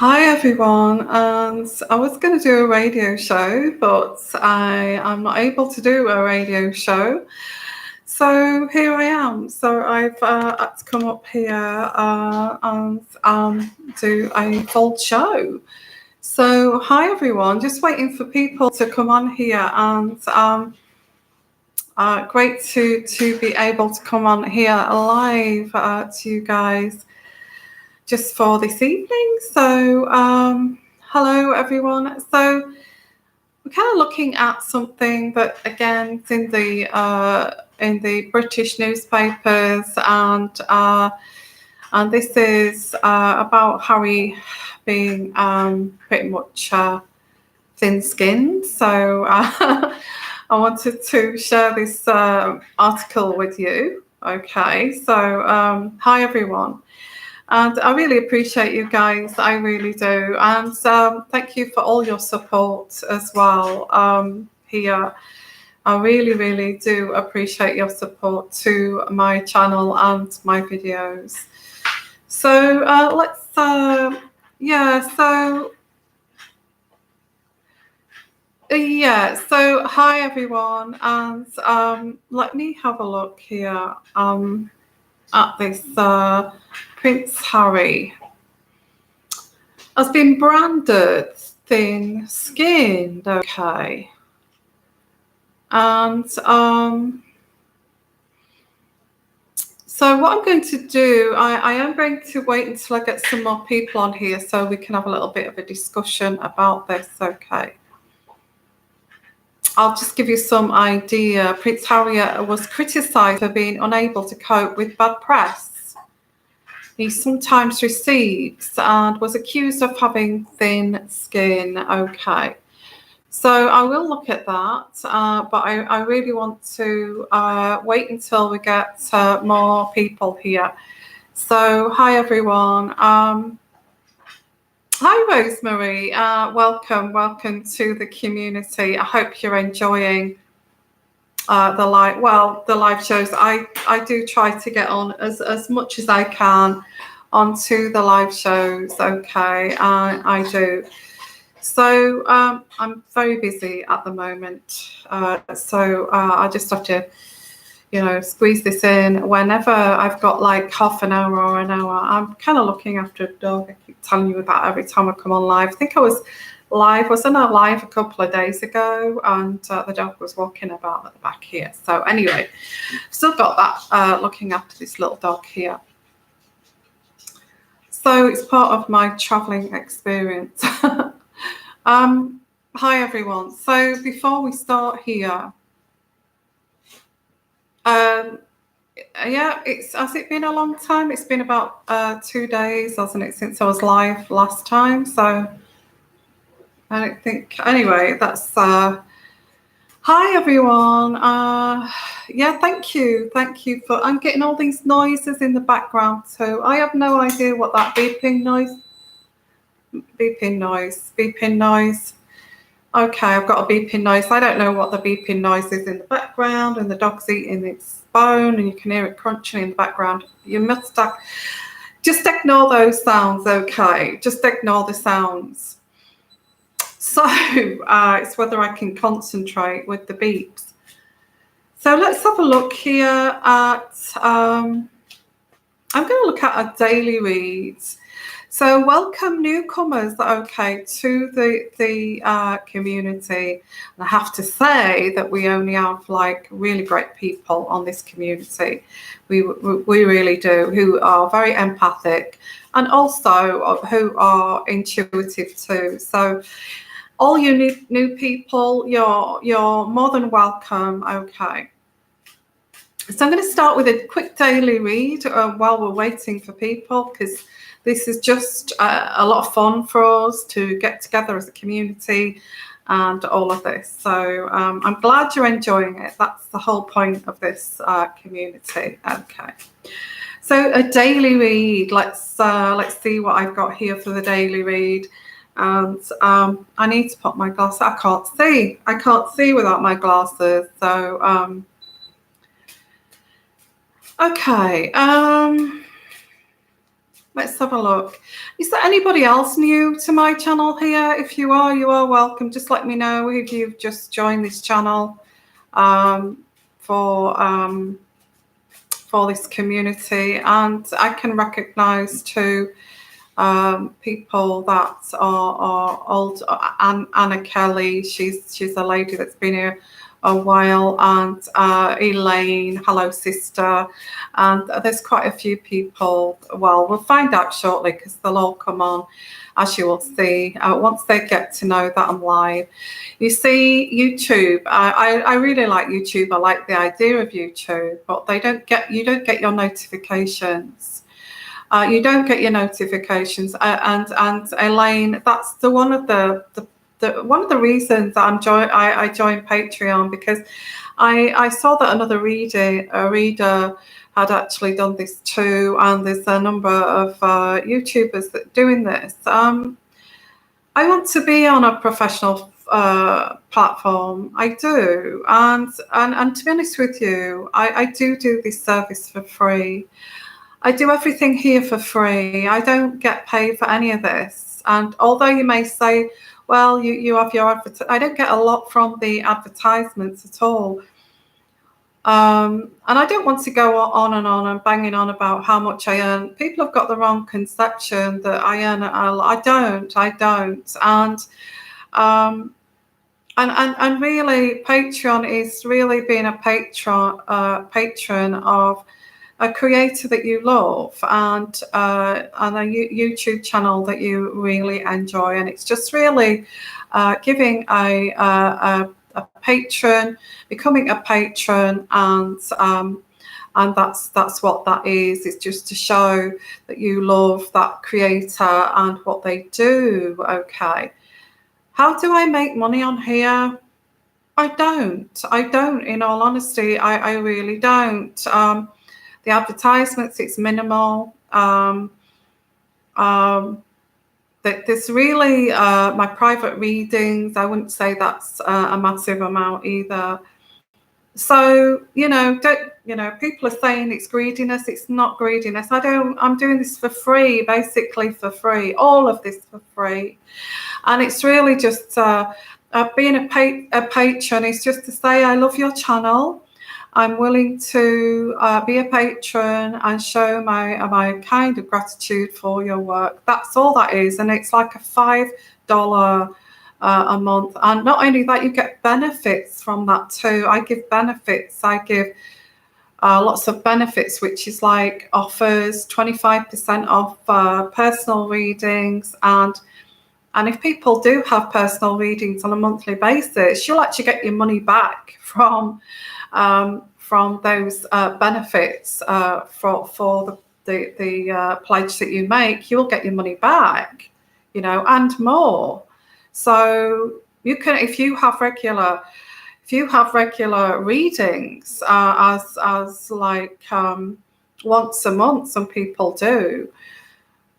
Hi everyone, and I was going to do a radio show, but I'm not able to do a radio show. So here I am. So I've had to come up here and do a full show. So hi everyone, just waiting for people to come on here, and great to be able to come on here live to you guys just for this evening. So hello everyone. So we're kind of looking at something that again is in the British newspapers, and this is about Harry being pretty much thin-skinned. So I wanted to share this article with you. Okay, so hi everyone. And I really appreciate you guys. I really do. And thank you for all your support as well here. I really, really do appreciate your support to my channel and my videos. So so hi everyone. And let me have a look here at this. Prince Harry has been branded thin-skinned, okay. And so what I'm going to do, I am going to wait until I get some more people on here so we can have a little bit of a discussion about this, okay. I'll just give you some idea. Prince Harry was criticised for being unable to cope with bad press he sometimes receives and was accused of having thin skin. Okay, so I will look at that, but I really want to wait until we get more people here. So hi everyone. Hi Rosemary, welcome to the community. I hope you're enjoying the live shows. I do try to get on as much as I can onto the live shows. Okay, I do. So I'm very busy at the moment, so I just have to squeeze this in whenever I've got like half an hour or an hour. I'm kind of looking after a dog. I keep telling you about every time I come on live. I think I was wasn't I live a couple of days ago, and the dog was walking about at the back here. So anyway, still got that looking after this little dog here. So it's part of my traveling experience. Hi everyone. So before we start here, has it been a long time? It's been about 2 days, hasn't it, since I was live last time? So I don't think. Anyway, that's. Hi everyone. Thank you for. I'm getting all these noises in the background, so I have no idea what that beeping noise. Okay, I've got a beeping noise. I don't know what the beeping noise is in the background, and the dog's eating its bone, and you can hear it crunching in the background. You must just ignore those sounds. Okay, just ignore the sounds. So it's whether I can concentrate with the beeps. So let's have a look here at, I'm going to look at a daily reads. So welcome newcomers, okay, to the community. And I have to say that we only have like really great people on this community. We really do, who are very empathic and also who are intuitive too. So all you new people, you're more than welcome. Okay. So I'm going to start with a quick daily read while we're waiting for people, because this is just a lot of fun for us to get together as a community and all of this. So I'm glad you're enjoying it. That's the whole point of this community. Okay. So a daily read. Let's see what I've got here for the daily read. And I need to put my glasses. I can't see without my glasses. So okay. Let's have a look. Is there anybody else new to my channel here? If you are welcome. Just let me know if you've just joined this channel for this community. And I can recognise too people that are old. Anna Kelly, she's a lady that's been here a while, and Elaine, hello sister, and there's quite a few people. Well, we'll find out shortly because they'll all come on, as you will see, once they get to know that I'm live. You see, YouTube, I really like YouTube. I like the idea of YouTube, but you don't get your notifications. You don't get your notifications, and Elaine, that's one of the reasons I joined Patreon, because I saw that another reader had actually done this too, and there's a number of YouTubers that are doing this. I want to be on a professional platform. I do, and to be honest with you, I do this service for free. I do everything here for free. I don't get paid for any of this. And although you may say, well, you have your I don't get a lot from the advertisements at all. And I don't want to go on and banging on about how much I earn. People have got the wrong conception that I earn. I don't. And really, Patreon is really being a patron of a creator that you love, and a YouTube channel that you really enjoy, and it's just really giving a patron, becoming a patron, and that's what that is. It's just to show that you love that creator and what they do. Okay, how do I make money on here? I don't. In all honesty, I really don't. The advertisements, it's minimal. There's really my private readings. I wouldn't say that's a massive amount either. So people are saying it's greediness. It's not greediness. I'm doing this for free, basically for free. All of this for free, and it's really just being a patron is just to say I love your channel. I'm willing to be a patron and show my kind of gratitude for your work. That's all that is. And it's like a $5 a month. And not only that, you get benefits from that too. I give benefits. I give lots of benefits, which is like offers, 25% off personal readings. And if people do have personal readings on a monthly basis, you'll actually get your money back from those benefits for the pledge that you make. You'll get your money back, and more. So you can, if you have regular readings, as like once a month, some people do,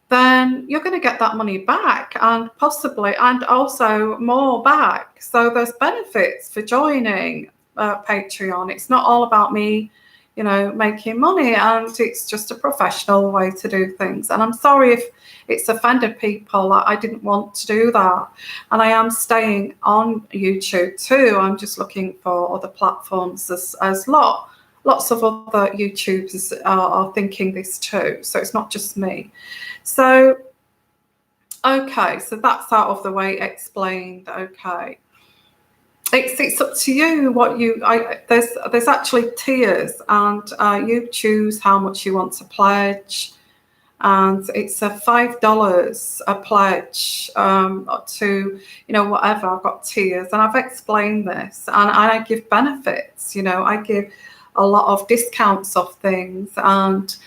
then you're going to get that money back, and possibly, and also more back. So there's benefits for joining Patreon. It's not all about me, making money, and it's just a professional way to do things. And I'm sorry if it's offended people. I didn't want to do that, and I am staying on YouTube too. I'm just looking for other platforms as lots of other YouTubers are thinking this too. So it's not just me. So okay, so that's out of the way explained. Okay. It's up to you what there's actually tiers, and you choose how much you want to pledge, and it's a $5 a pledge to whatever. I've got tiers, and I've explained this, and I give benefits. I give a lot of discounts of things, and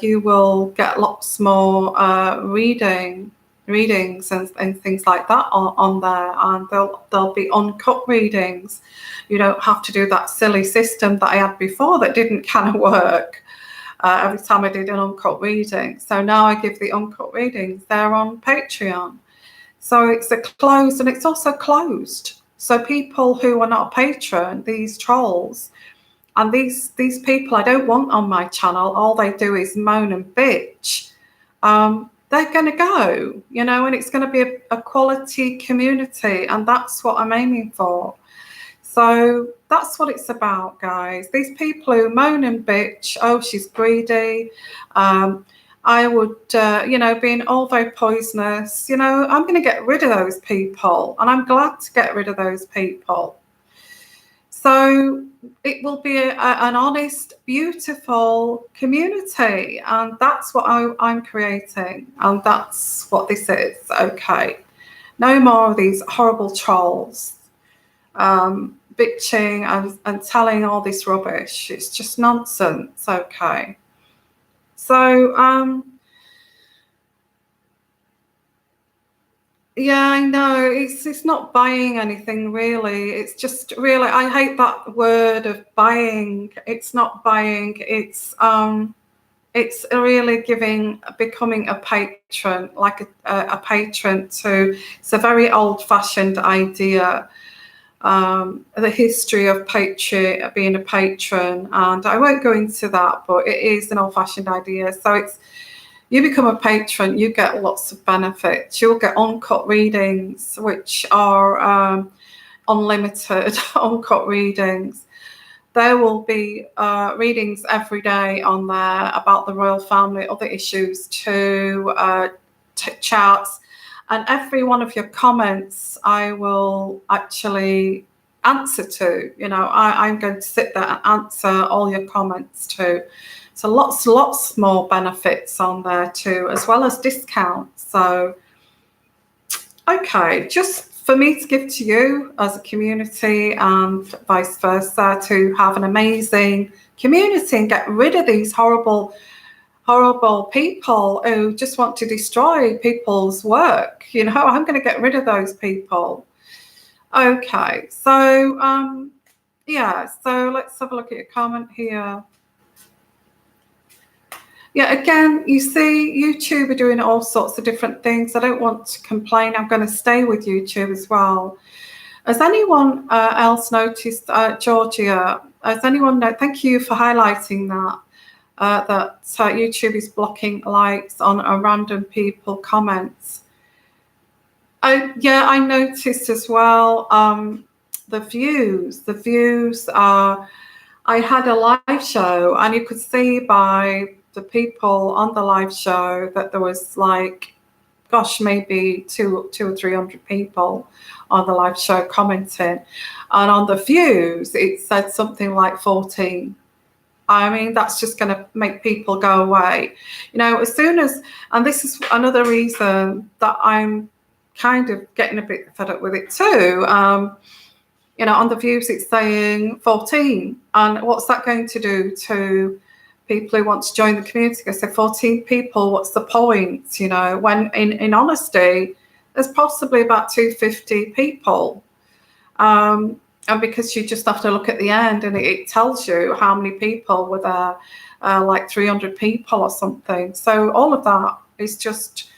you will get lots more readings and things like that on there, and there'll be uncut readings. You don't have to do that silly system that I had before that didn't kind of work every time I did an uncut reading. So now I give the uncut readings. They're on Patreon, so it's closed, and it's also closed. So people who are not a patron, these trolls and these people I don't want on my channel. All they do is moan and bitch they're going to go, you know, and it's going to be a quality community, and that's what I'm aiming for. So that's what it's about, guys. These people who moan and bitch, oh, she's greedy, I would, you know, being all very poisonous, you know, I'm going to get rid of those people, and I'm glad to get rid of those people. So it will be an honest, beautiful community, and that's what I'm creating, and that's what this is. Okay, no more of these horrible trolls bitching and telling all this rubbish. It's just nonsense. Okay, so yeah, I know. It's not buying anything really. It's just really, I hate that word of buying. It's not buying. It's really becoming a patron, like a patron to. It's a very old-fashioned idea. The history of being a patron, and I won't go into that, but it is an old-fashioned idea. So it's. You become a patron, you get lots of benefits. You'll get uncut readings, which are unlimited uncut readings. There will be readings every day on there about the royal family, other issues too, charts. And every one of your comments I will actually answer to. You know, I'm going to sit there and answer all your comments too. So lots more benefits on there too, as well as discounts. So, okay, just for me to give to you as a community and vice versa, to have an amazing community and get rid of these horrible people who just want to destroy people's work. You know, I'm going to get rid of those people. Okay, so, yeah, so let's have a look at your comment here. Yeah, again, you see, YouTube are doing all sorts of different things. I don't want to complain. I'm going to stay with YouTube as well. Has anyone else noticed, Georgia, has anyone know, thank you for highlighting that, YouTube is blocking likes on a random people comments. Yeah, I noticed as well, the views are, I had a live show, and you could see by the people on the live show that there was like, gosh, maybe 200 or 300 people on the live show commenting, and on the views it said something like 14. I mean, that's just going to make people go away, you know, as soon as, and this is another reason that I'm kind of getting a bit fed up with it too. You know, on the views it's saying 14, and what's that going to do to people who want to join the community? I say 14 people, what's the point? You know, when in honesty there's possibly about 250 people, and because you just have to look at the end and it tells you how many people were there, like 300 people or something. So all of that is just,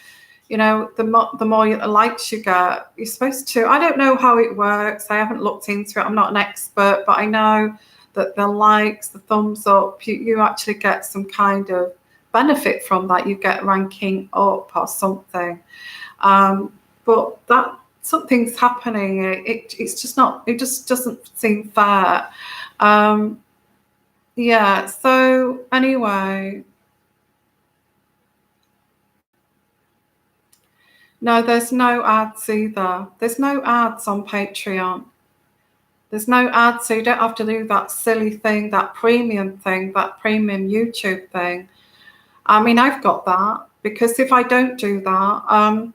you know, the more likes you get, you're supposed to, I don't know how it works, I haven't looked into it, I'm not an expert, but I know that the likes, the thumbs up, you actually get some kind of benefit from that. You get ranking up or something. But that something's happening. It's just not, it just doesn't seem fair. Yeah, so anyway. No, there's no ads either. There's no ads on Patreon. There's no ads, so you don't have to do that silly thing, that premium thing, that premium YouTube thing. I mean, I've got that, because if I don't do that,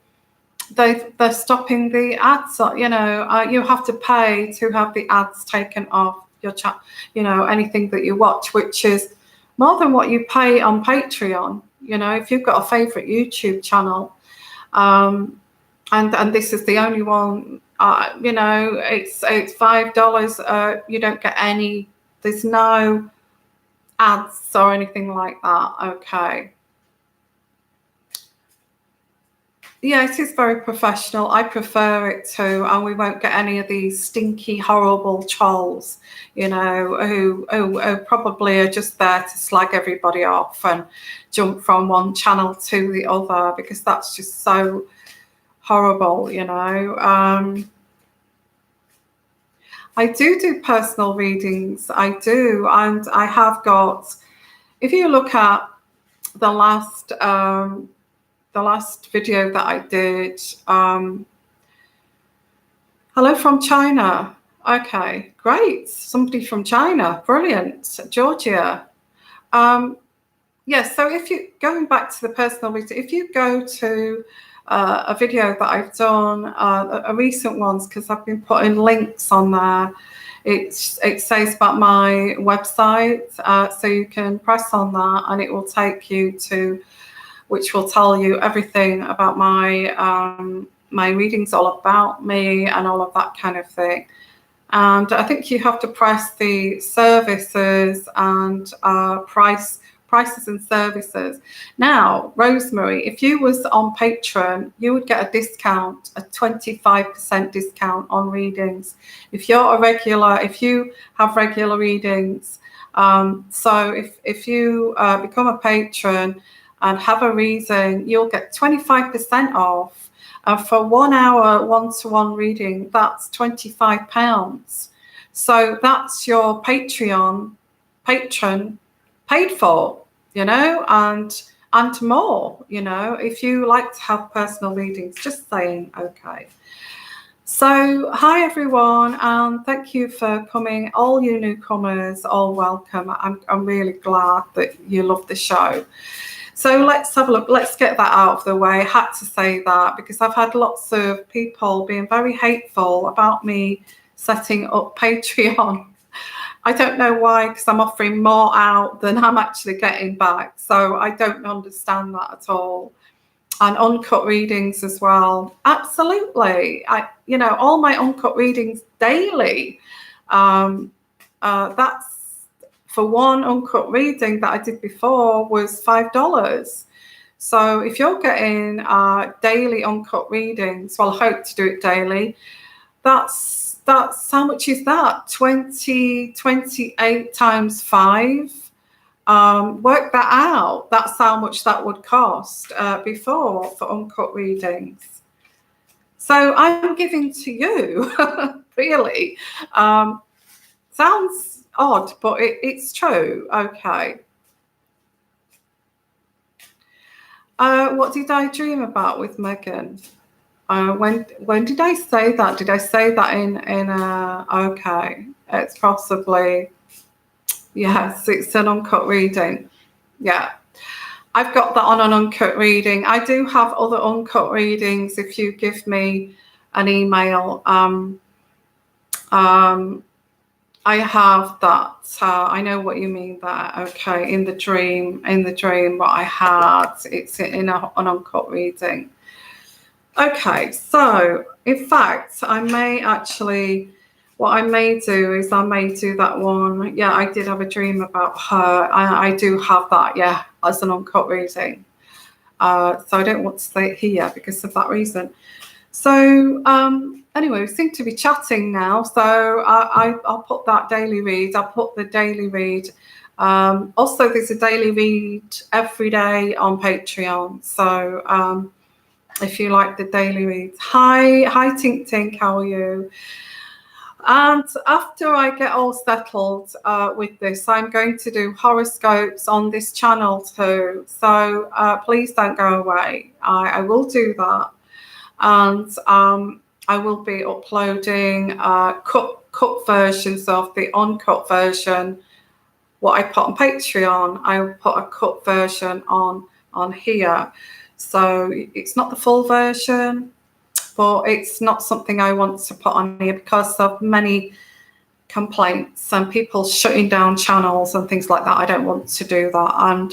they're stopping the ads. You know, you have to pay to have the ads taken off your chat. You know, anything that you watch, which is more than what you pay on Patreon. You know, if you've got a favorite YouTube channel, and this is the only one, you know, it's $5. You don't get any. There's no ads or anything like that. Okay. Yeah, it is very professional. I prefer it too, and we won't get any of these stinky, horrible trolls, who probably are just there to slag everybody off and jump from one channel to the other, because that's just so horrible. I do personal readings. I do, and I have got. If you look at the last video that I did. Hello from China. Okay, great. Somebody from China. Brilliant. Georgia. Yes, so if you, going back to the personal reading, if you go to a video that I've done, a recent ones, because I've been putting links on there, it says about my website, so you can press on that and it will take you to, which will tell you everything about my readings, all about me and all of that kind of thing. And I think you have to press the services and prices and services. Now, Rosemary, if you was on Patreon, you would get a discount, a 25% discount on readings. If you have regular readings, so if you become a patron and have a reason, you'll get 25% off. For 1 hour one-to-one reading, that's £25. So that's your patron paid for, and more, if you like to have personal readings, just saying. Okay. So hi everyone, and thank you for coming. All you newcomers, all welcome. I'm really glad that you love the show. So let's have a look. Let's get that out of the way. I had to say that because I've had lots of people being very hateful about me setting up Patreon. I don't know why, because I'm offering more out than I'm actually getting back. So I don't understand that at all. And uncut readings as well. Absolutely. All my uncut readings daily. That's for one uncut reading that I did before was $5. So if you're getting daily uncut readings, well, I hope to do it daily. That's how much is that? 28 times 5. Work that out. That's how much that would cost before for uncut readings. So I'm giving to you, really. Sounds odd, but it's true. Okay. What did I dream about with Megan? When did I say that? Did I say that in okay? It's possibly, yes. It's an uncut reading. Yeah, I've got that on an uncut reading. I do have other uncut readings. If you give me an email, I have that. I know what you mean there. Okay, in the dream, what I had, it's in an uncut reading. Okay, so in fact, what I may do is I may do that one. Yeah, I did have a dream about her. I do have that, yeah, as an uncut reading. So I don't want to say it here because of that reason. So anyway, we seem to be chatting now. So I'll put that daily read. I'll put the daily read. Also, there's a daily read every day on Patreon. So if you like the daily reads. Hi Tink Tink, how are you? And after I get all settled with this, I'm going to do horoscopes on this channel too. So please don't go away. I will do that. And I will be uploading cut versions of the uncut version. What I put on Patreon, I will put a cut version on here. So it's not the full version, but it's not something I want to put on here because of many complaints and people shutting down channels and things like that. I don't want to do that. And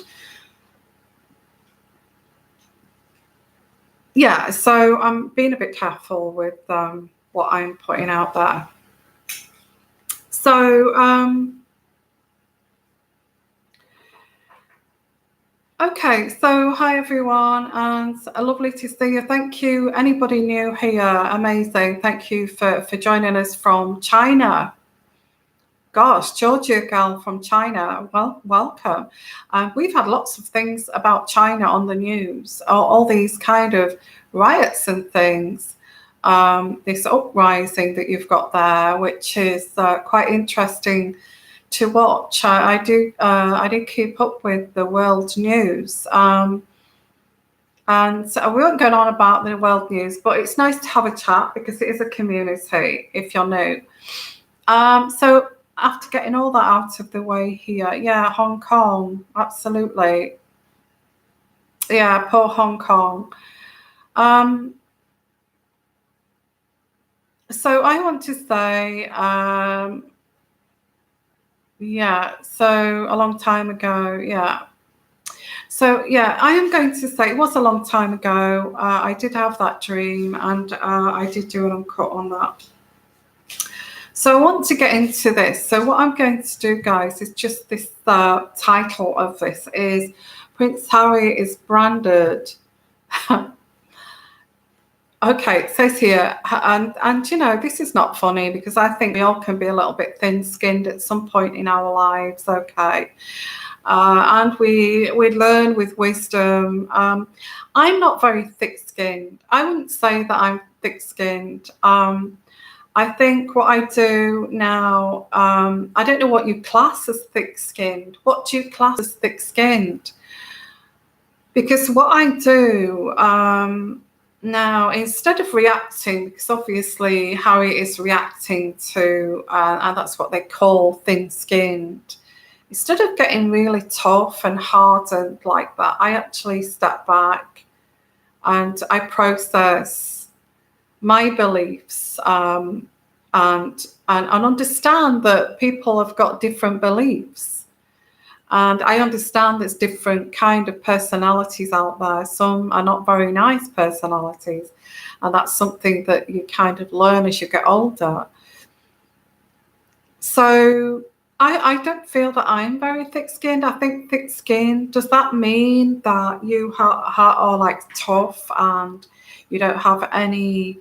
yeah, so I'm being a bit careful with what I'm putting out there. So Okay, so hi everyone, and lovely to see you. Thank you. Anybody new here? Amazing. Thank you for joining us from China. Gosh, Georgia girl from China. Well, welcome. We've had lots of things about China on the news. All these kind of riots and things. This uprising that you've got there, which is quite interesting to watch. I do keep up with the world news, and so we won't go on about the world news, but it's nice to have a chat because it is a community if you're new. So after getting all that out of the way here, yeah, Hong Kong, absolutely, yeah, poor Hong Kong. So I want to say, yeah, so a long time ago, yeah. So, yeah, I am going to say it was a long time ago. I did have that dream, and I did do an uncut on that. So I want to get into this. So what I'm going to do, guys, is just this title of this is Prince Harry is branded. Okay, it says here, and you know, this is not funny because I think we all can be a little bit thin-skinned at some point in our lives, okay? And we learn with wisdom. I'm not very thick-skinned. I wouldn't say that I'm thick-skinned. I think what I do now, I don't know what you class as thick-skinned. What do you class as thick-skinned? Because what I do now, instead of reacting, because obviously Harry is reacting to, and that's what they call thin-skinned, instead of getting really tough and hardened like that, I actually step back and I process my beliefs and understand that people have got different beliefs. And I understand there's different kind of personalities out there. Some are not very nice personalities. And that's something that you kind of learn as you get older. So I don't feel that I'm very thick-skinned. I think thick-skinned, does that mean that you are like tough and you don't have any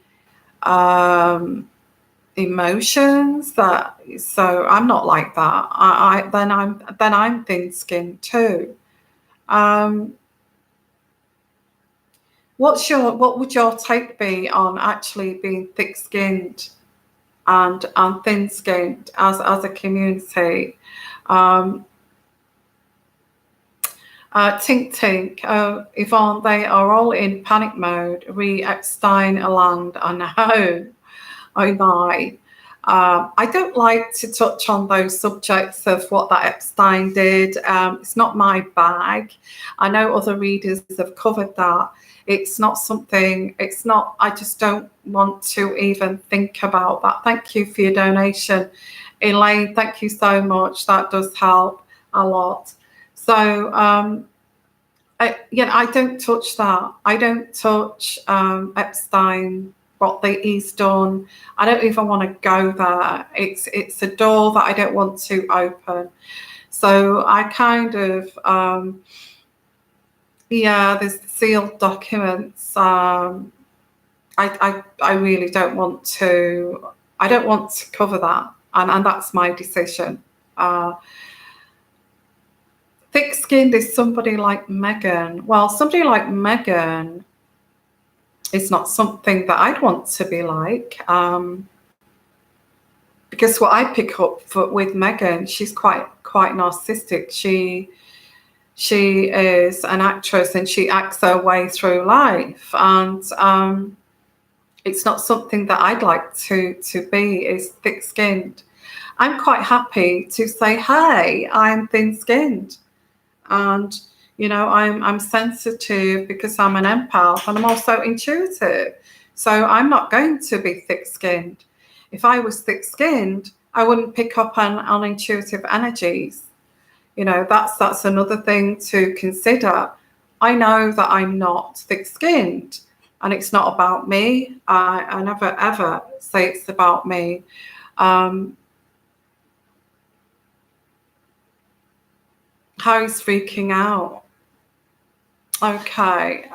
emotions? So I'm not like that. Then I'm thin-skinned too. What would your take be on actually being thick-skinned and thin-skinned as a community? Tink Tink, Yvonne, they are all in panic mode. Epstein land, I know. Oh my. I don't like to touch on those subjects of what that Epstein did. It's not my bag. I know other readers have covered that. It's not something, I just don't want to even think about that. Thank you for your donation, Elaine. Thank you so much. That does help a lot. So, I don't touch that. I don't touch Epstein, what he's done. I don't even want to go there. It's a door that I don't want to open. So I kind of, there's sealed documents. I really don't want to. I don't want to cover that, and that's my decision. Thick-skinned is somebody like Meghan. Well, somebody like Meghan is not something that I'd want to be like, because what I pick up with Meghan, she's quite narcissistic. She is an actress and she acts her way through life, and it's not something that I'd like to be, is thick-skinned. I'm quite happy to say, hey, I'm thin-skinned, and I'm sensitive because I'm an empath, and I'm also intuitive. So I'm not going to be thick-skinned. If I was thick-skinned, I wouldn't pick up on intuitive energies. That's another thing to consider. I know that I'm not thick-skinned, and it's not about me. I never ever say it's about me. Harry's freaking out. Okay.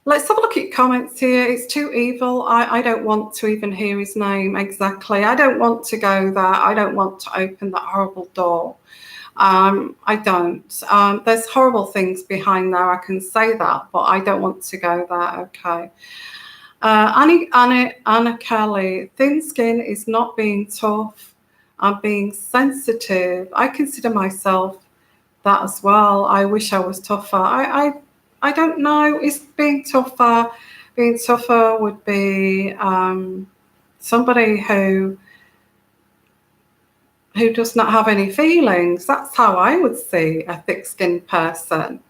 Let's have a look at comments here. It's too evil. I don't want to even hear his name exactly. I don't want to go there. I don't want to open that horrible door. I don't. There's horrible things behind there. I can say that, but I don't want to go there. Okay. Anna Kelly, thin skin is not being tough. I'm being sensitive. I consider myself that as well. I wish I was tougher. I don't know. Is being tougher? Being tougher would be somebody who does not have any feelings. That's how I would see a thick-skinned person.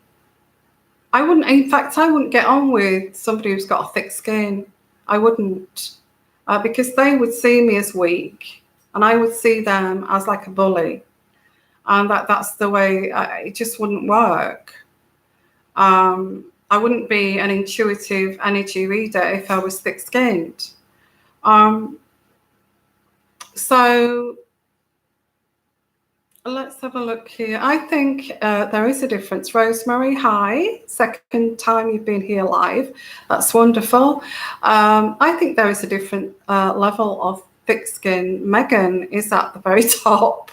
In fact, I wouldn't get on with somebody who's got a thick skin. I wouldn't, because they would see me as weak, and I would see them as like a bully, and that's the way. It just wouldn't work. I wouldn't be an intuitive energy reader if I was thick-skinned. So let's have a look here. I think there is a difference. Rosemary, hi. Second time you've been here live. That's wonderful. I think there is a different level of thick skin. Megan is at the very top.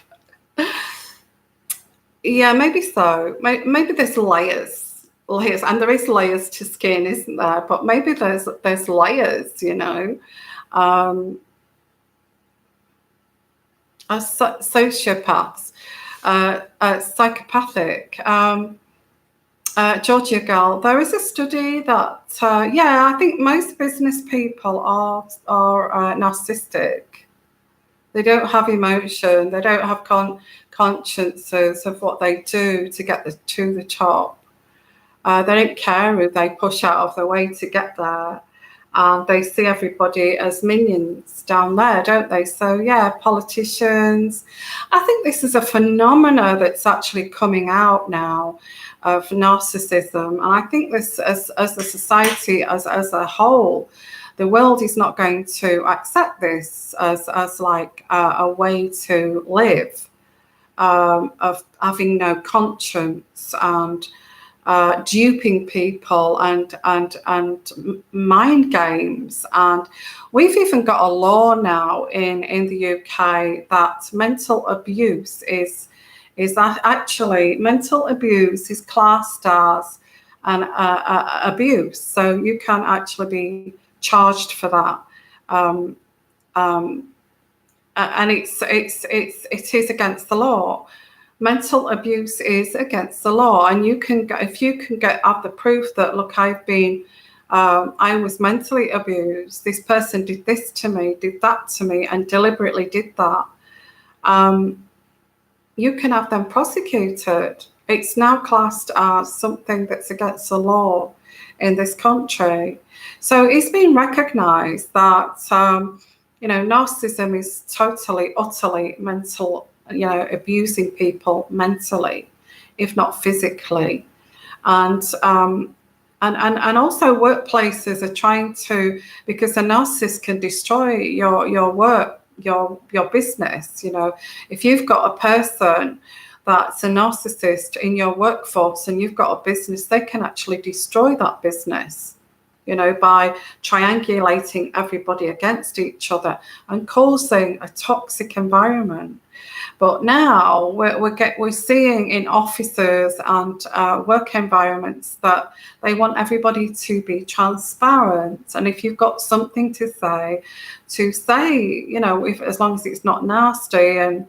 Yeah, maybe so. Maybe there's layers, and there is layers to skin, isn't there? But maybe there's layers, you know. Sociopaths, psychopathic. Georgia girl, there is a study that I think most business people are narcissistic. They don't have emotion. They don't have consciences of what they do to get to the top. They don't care who they push out of their way to get there. And they see everybody as minions down there, don't they? So, yeah, politicians. I think this is a phenomena that's actually coming out now of narcissism. And I think this, as a society, as a whole, the world is not going to accept this as like a way to live, of having no conscience and duping people and mind games. And we've even got a law now in the UK that mental abuse is actually mental abuse is classed as an abuse, so you can actually be charged for that. And it is against the law. Mental abuse is against the law, and if you can have the proof that, look, I was mentally abused, this person did this to me, did that to me, and deliberately did that, you can have them prosecuted. It's now classed as something that's against the law in this country. So it's been recognized that narcissism is totally, utterly mental, abusing people mentally, if not physically. And also workplaces are trying to, because a narcissist can destroy your work, your business. If you've got a person that's a narcissist in your workforce and you've got a business, they can actually destroy that business, by triangulating everybody against each other and causing a toxic environment. But now we're seeing in offices and work environments that they want everybody to be transparent. And if you've got something to say, as long as it's not nasty and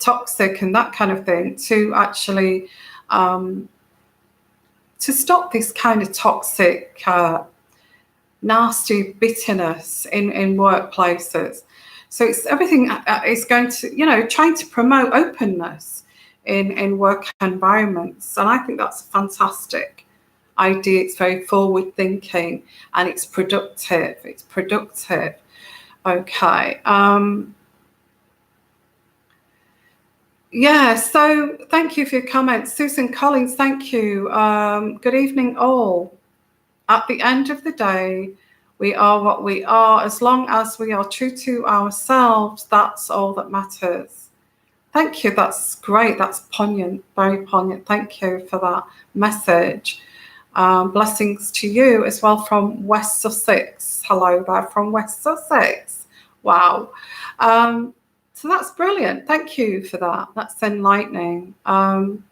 toxic and that kind of thing, to actually to stop this kind of toxic, nasty bitterness in workplaces. So it's everything is going to, trying to promote openness in work environments. And I think that's a fantastic idea. It's very forward thinking and it's productive. Okay. So thank you for your comments. Susan Collins, thank you. Good evening, all. At the end of the day, we are what we are. As long as we are true to ourselves, that's all that matters. Thank you. That's great. That's poignant, very poignant. Thank you for that message. Blessings to you as well from West Sussex. Hello there from West Sussex. Wow. So that's brilliant. Thank you for that. That's enlightening. And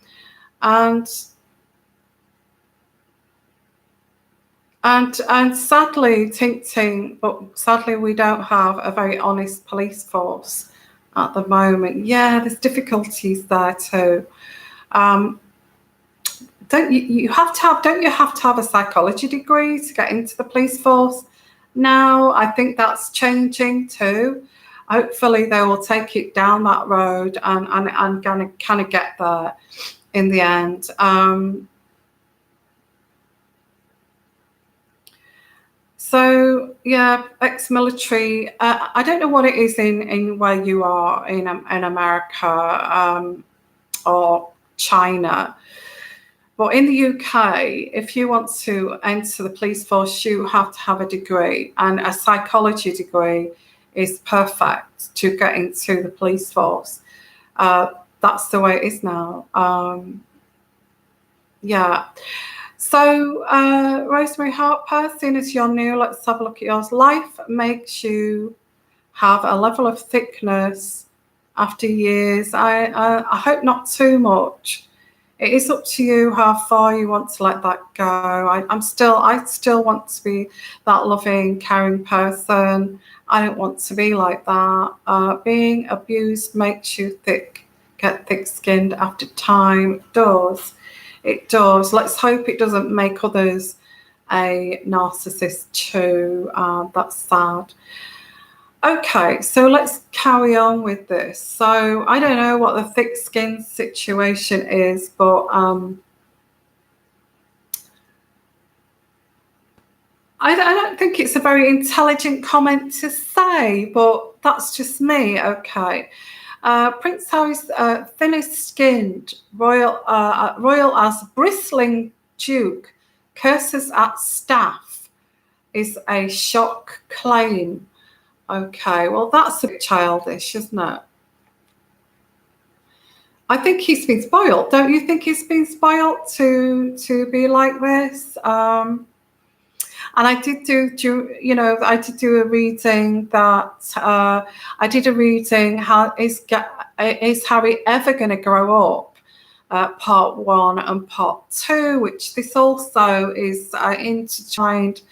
sadly, Tink, but sadly we don't have a very honest police force at the moment. Yeah, there's difficulties there too. Don't you have to have a psychology degree to get into the police force? Now, I think that's changing too. Hopefully they will take it down that road and kind of get there in the end. So yeah, ex-military. I don't know what it is in where you are in America or China, but in the UK, if you want to enter the police force, you have to have a degree, and a psychology degree is perfect to get into the police force. That's the way it is now. Yeah. So, Rosemary Harper, seeing as you're new, let's have a look at yours. Life makes you have a level of thickness after years. I hope not too much. It is up to you how far you want to let that go. I still want to be that loving, caring person. I don't want to be like that. Being abused makes you get thick-skinned after time. It does. Let's hope it doesn't make others a narcissist too. That's sad. Okay, so let's carry on with this. So I don't know what the thick skin situation is, but I don't think it's a very intelligent comment to say, but that's just me. Okay. Prince Harry's thinnest skinned, royal as bristling duke curses at staff is a shock claim. Okay, well that's a bit childish, isn't it? I think he's been spoiled. Don't you think he's been spoiled to be like this? And I did do a reading that how is Harry ever going to grow up? Part 1 and part 2, which this also is intertwined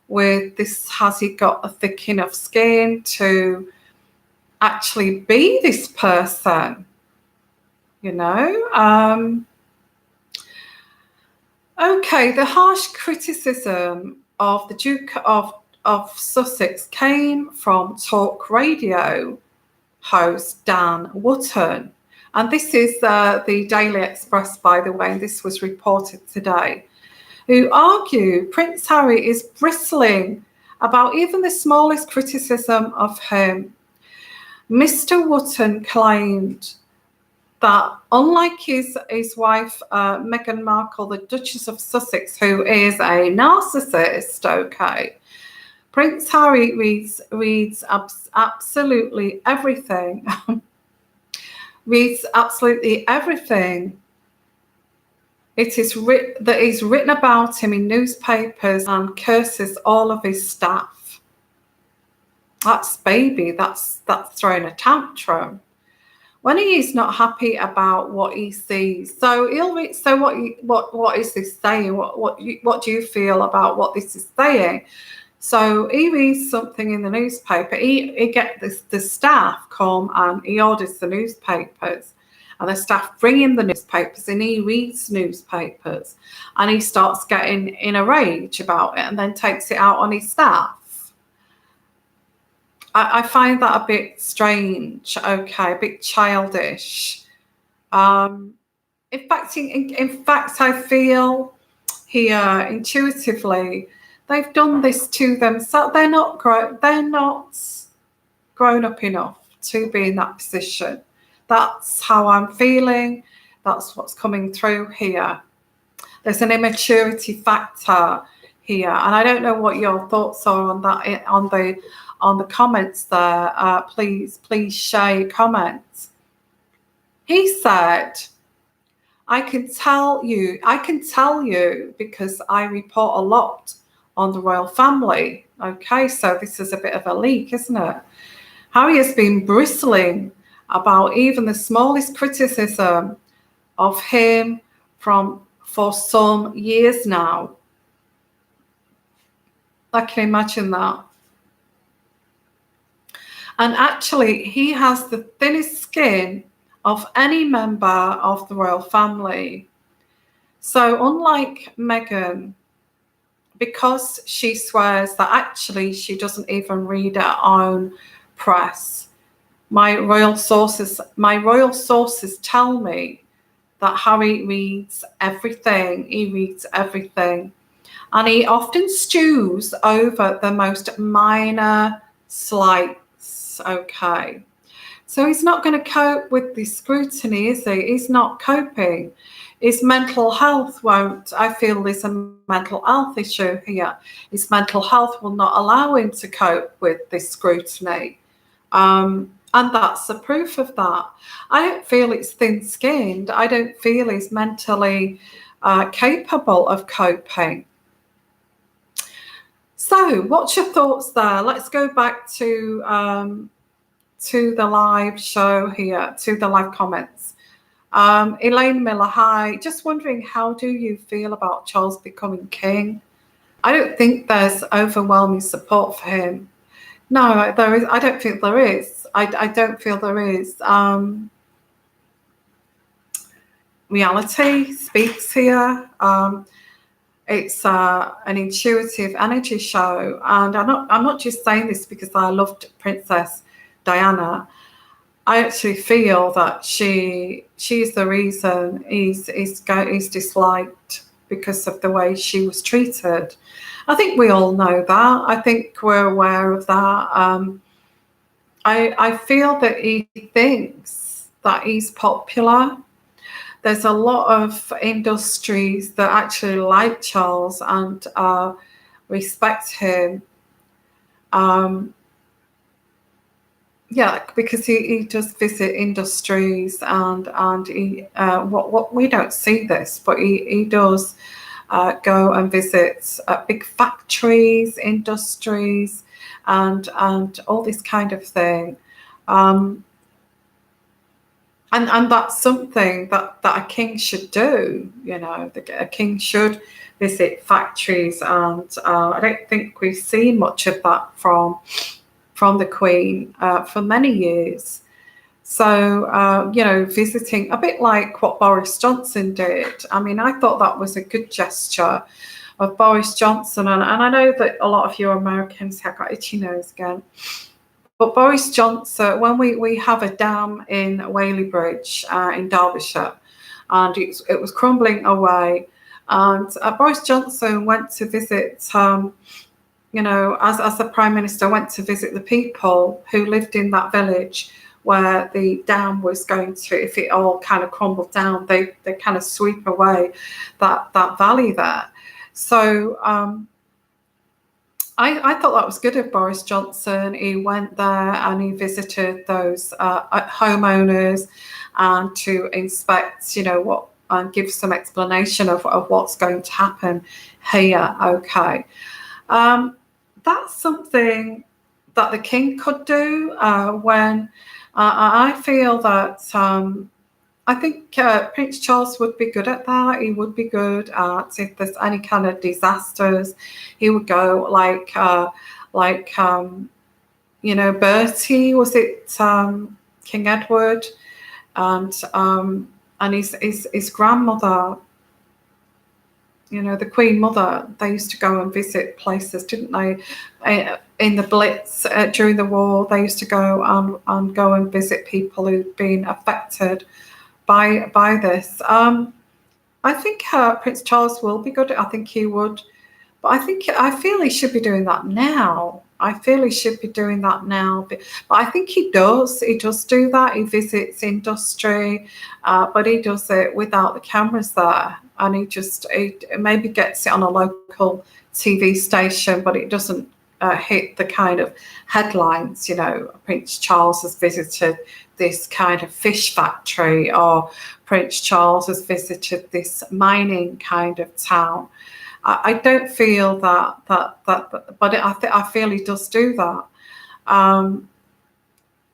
with this. Has he got a thick enough skin to actually be this person? Okay, the harsh criticism of the Duke of Sussex came from talk radio host Dan Wootton. And this is the Daily Express, by the way, and this was reported today, who argued Prince Harry is bristling about even the smallest criticism of him. Mr. Wootton claimed that unlike his wife, Meghan Markle, the Duchess of Sussex, who is a narcissist, okay, Prince Harry reads absolutely everything. Reads absolutely everything. It is that is written about him in newspapers and curses all of his staff. That's baby. That's throwing a tantrum. When he is not happy about what he sees, so he'll read. So what is this saying? What do you feel about what this is saying? So he reads something in the newspaper. He gets the staff come and he orders the newspapers, and the staff bring him the newspapers, and he reads newspapers, and he starts getting in a rage about it, and then takes it out on his staff. I find that a bit strange, okay, a bit childish. In fact, I feel here intuitively they've done this to themselves. They're not grown up enough to be in that position. That's how I'm feeling. That's what's coming through here. There's an immaturity factor here, and I don't know what your thoughts are on that on the comments there. Please share your comments. He said, I can tell you because I report a lot on the royal family. Okay, so this is a bit of a leak, isn't it? Harry has been bristling about even the smallest criticism of him for some years now. I can imagine that. And actually, he has the thinnest skin of any member of the royal family. So unlike Meghan, because she swears that actually she doesn't even read her own press, my royal sources tell me that Harry reads everything. He reads everything. And he often stews over the most minor slights. Okay. So he's not going to cope with the scrutiny, is he? He's not coping. His mental health won't. I feel there's a mental health issue here. His mental health will not allow him to cope with this scrutiny. And that's the proof of that. I don't feel it's thin-skinned. I don't feel he's mentally capable of coping. So what's your thoughts there? Let's go back to the live show here, to the live comments. Elaine Miller, hi. Just wondering, how do you feel about Charles becoming king? I don't think there's overwhelming support for him. No, there is. I don't think there is. I don't feel there is. Reality speaks here. It's an intuitive energy show, and I'm not just saying this because I loved Princess Diana. I actually feel that she's the reason he's disliked, because of the way she was treated. I think we all know that. I think we're aware of that. I feel that he thinks that he's popular. There's a lot of industries that actually like Charles and respect him. Yeah, because he does visit industries, and he what we don't see this, but he does go and visit big factories, industries, and all this kind of thing. And that's something that a king should do. You know, a king should visit factories, and I don't think we've seen much of that from the Queen for many years. So, you know, visiting, a bit like what Boris Johnson did. I mean, I thought that was a good gesture of Boris Johnson. And I know that a lot of you Americans have got itchy nose again. But Boris Johnson, when we have a dam in Whaley Bridge in Derbyshire, and it was crumbling away, and Boris Johnson went to visit, you know, as the Prime Minister, went to visit the people who lived in that village where the dam was going to, if it all kind of crumbled down, they kind of sweep away that valley there. So I thought that was good of Boris Johnson. He went there and he visited those homeowners and to inspect, you know, what, and give some explanation of what's going to happen here. Okay. That's something that the king could do when I feel that I think Prince Charles would be good at that. He would be good at, if there's any kind of disasters, he would go like you know, Bertie, was it King Edward, and his grandmother, you know, the Queen Mother, they used to go and visit places, didn't they? In the Blitz during the war, they used to go and visit people who'd been affected by this. I think Prince Charles will be good. I think he would, but I feel he should be doing that now. I feel he should be doing that now, but I think he does. He does do that. He visits industry, but he does it without the cameras there, and he maybe gets it on a local TV station, but it doesn't hit the kind of headlines. You know, Prince Charles has visited this kind of fish factory, or Prince Charles has visited this mining kind of town. I don't feel that, but I feel he does do that.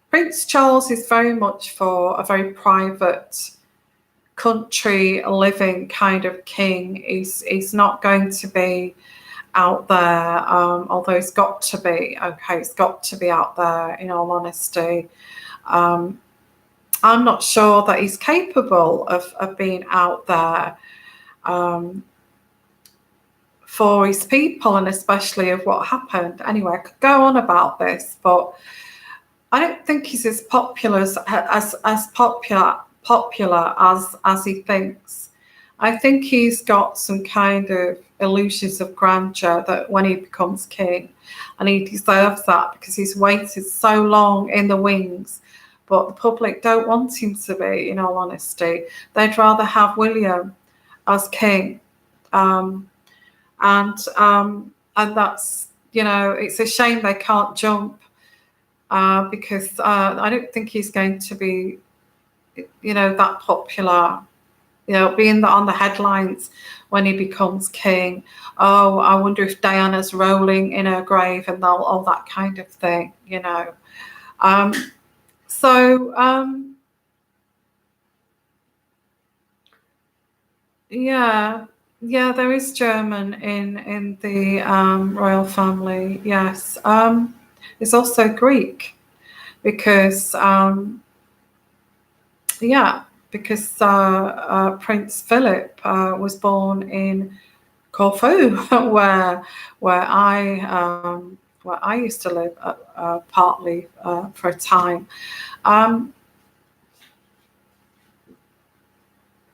Prince Charles is very much for a very private country living kind of king. He's not going to be out there, although he's got to be. Okay, he's got to be out there, in all honesty. I'm not sure that he's capable of being out there for his people, and especially of what happened. Anyway, I could go on about this, but I don't think he's as popular as popular as he thinks. I think he's got some kind of illusions of grandeur that when he becomes king, and he deserves that because he's waited so long in the wings. But the public don't want him to be, in all honesty. They'd rather have William as king. And that's, you know, it's a shame they can't jump because I don't think he's going to be, you know, that popular, you know, being on the headlines when he becomes king. Oh, I wonder if Diana's rolling in her grave and all that kind of thing, you know. Yeah, there is German in the royal family. Yes, it's also Greek because Prince Philip was born in Corfu, where I used to live partly for a time.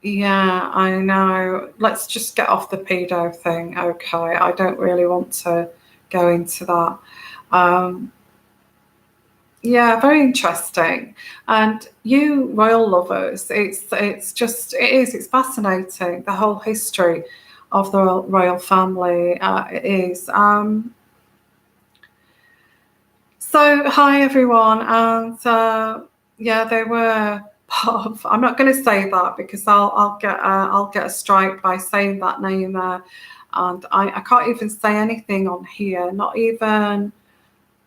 Yeah, I know. Let's just get off the pedo thing, okay? I don't really want to go into that. Yeah, very interesting. And you royal lovers, it's fascinating. The whole history of the royal family is. So hi everyone, and yeah, they were part of. I'm not going to say that because I'll get a strike by saying that name there, and I can't even say anything on here, not even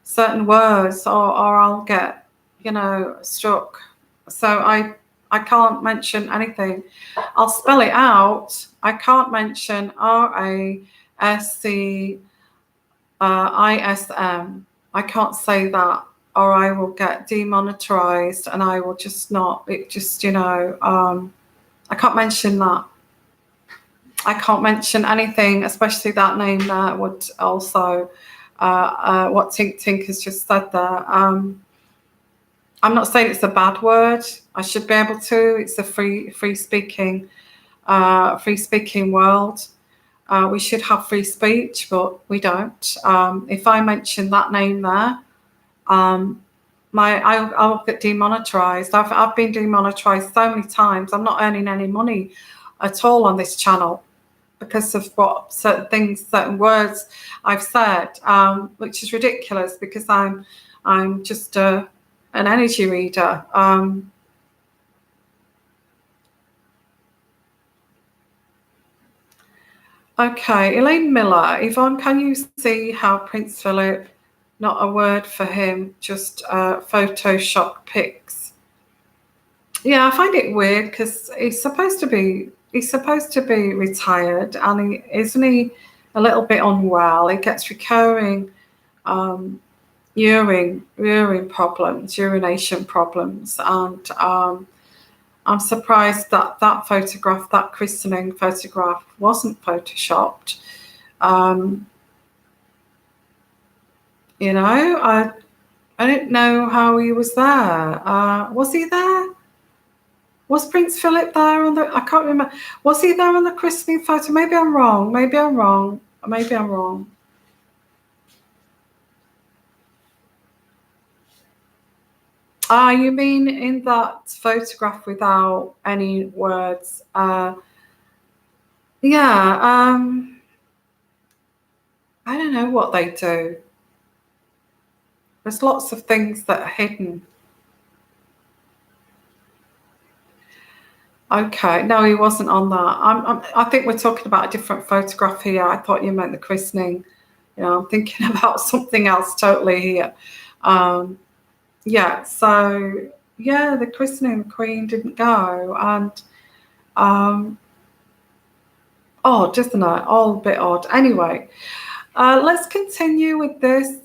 certain words, or I'll get, you know, struck. So I can't mention anything. I'll spell it out. I can't mention RASCISM. I can't say that, or I will get demonetized, and I will just not. It just, you know, I can't mention that. I can't mention anything, especially that name there would also. What Tink Tink has just said there. I'm not saying it's a bad word. I should be able to. It's a free speaking world. We should have free speech, but we don't. If I mention that name there, I'll get demonetized. I've been demonetized so many times. I'm not earning any money at all on this channel because of what certain words I've said, which is ridiculous because I'm just an energy reader. Okay, Elaine Miller, Yvonne, can you see how Prince Philip, not a word for him, just Photoshop pics? Yeah, I find it weird because he's supposed to be retired, and isn't he a little bit unwell? He gets recurring urination problems, and I'm surprised that photograph, that christening photograph, wasn't photoshopped. You know, I don't know how he was there. Was he there? Was Prince Philip there on the? I can't remember. Was he there on the christening photo? Maybe I'm wrong. You mean in that photograph without any words? Yeah. I don't know what they do. There's lots of things that are hidden. Okay, no, he wasn't on that. I think we're talking about a different photograph here. I thought you meant the christening. I'm thinking about something else totally here. Yeah, so yeah, the christening, the Queen didn't go, and odd, isn't it? All a bit odd. Anyway, let's continue with this.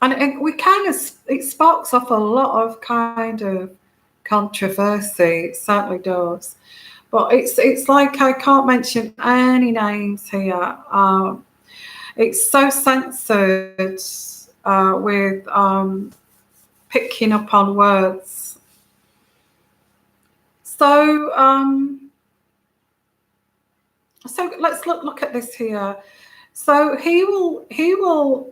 And we it sparks off a lot of kind of controversy. It certainly does. But it's like I can't mention any names here. It's so censored with picking up on words. So let's look at this here. So he will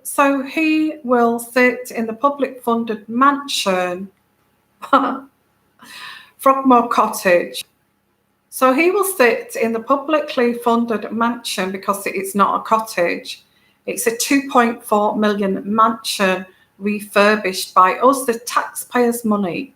sit in the public funded mansion, Frogmore Cottage. So he will sit in the publicly funded mansion because it's not a cottage. It's a 2.4 million mansion refurbished by us, the taxpayers' money.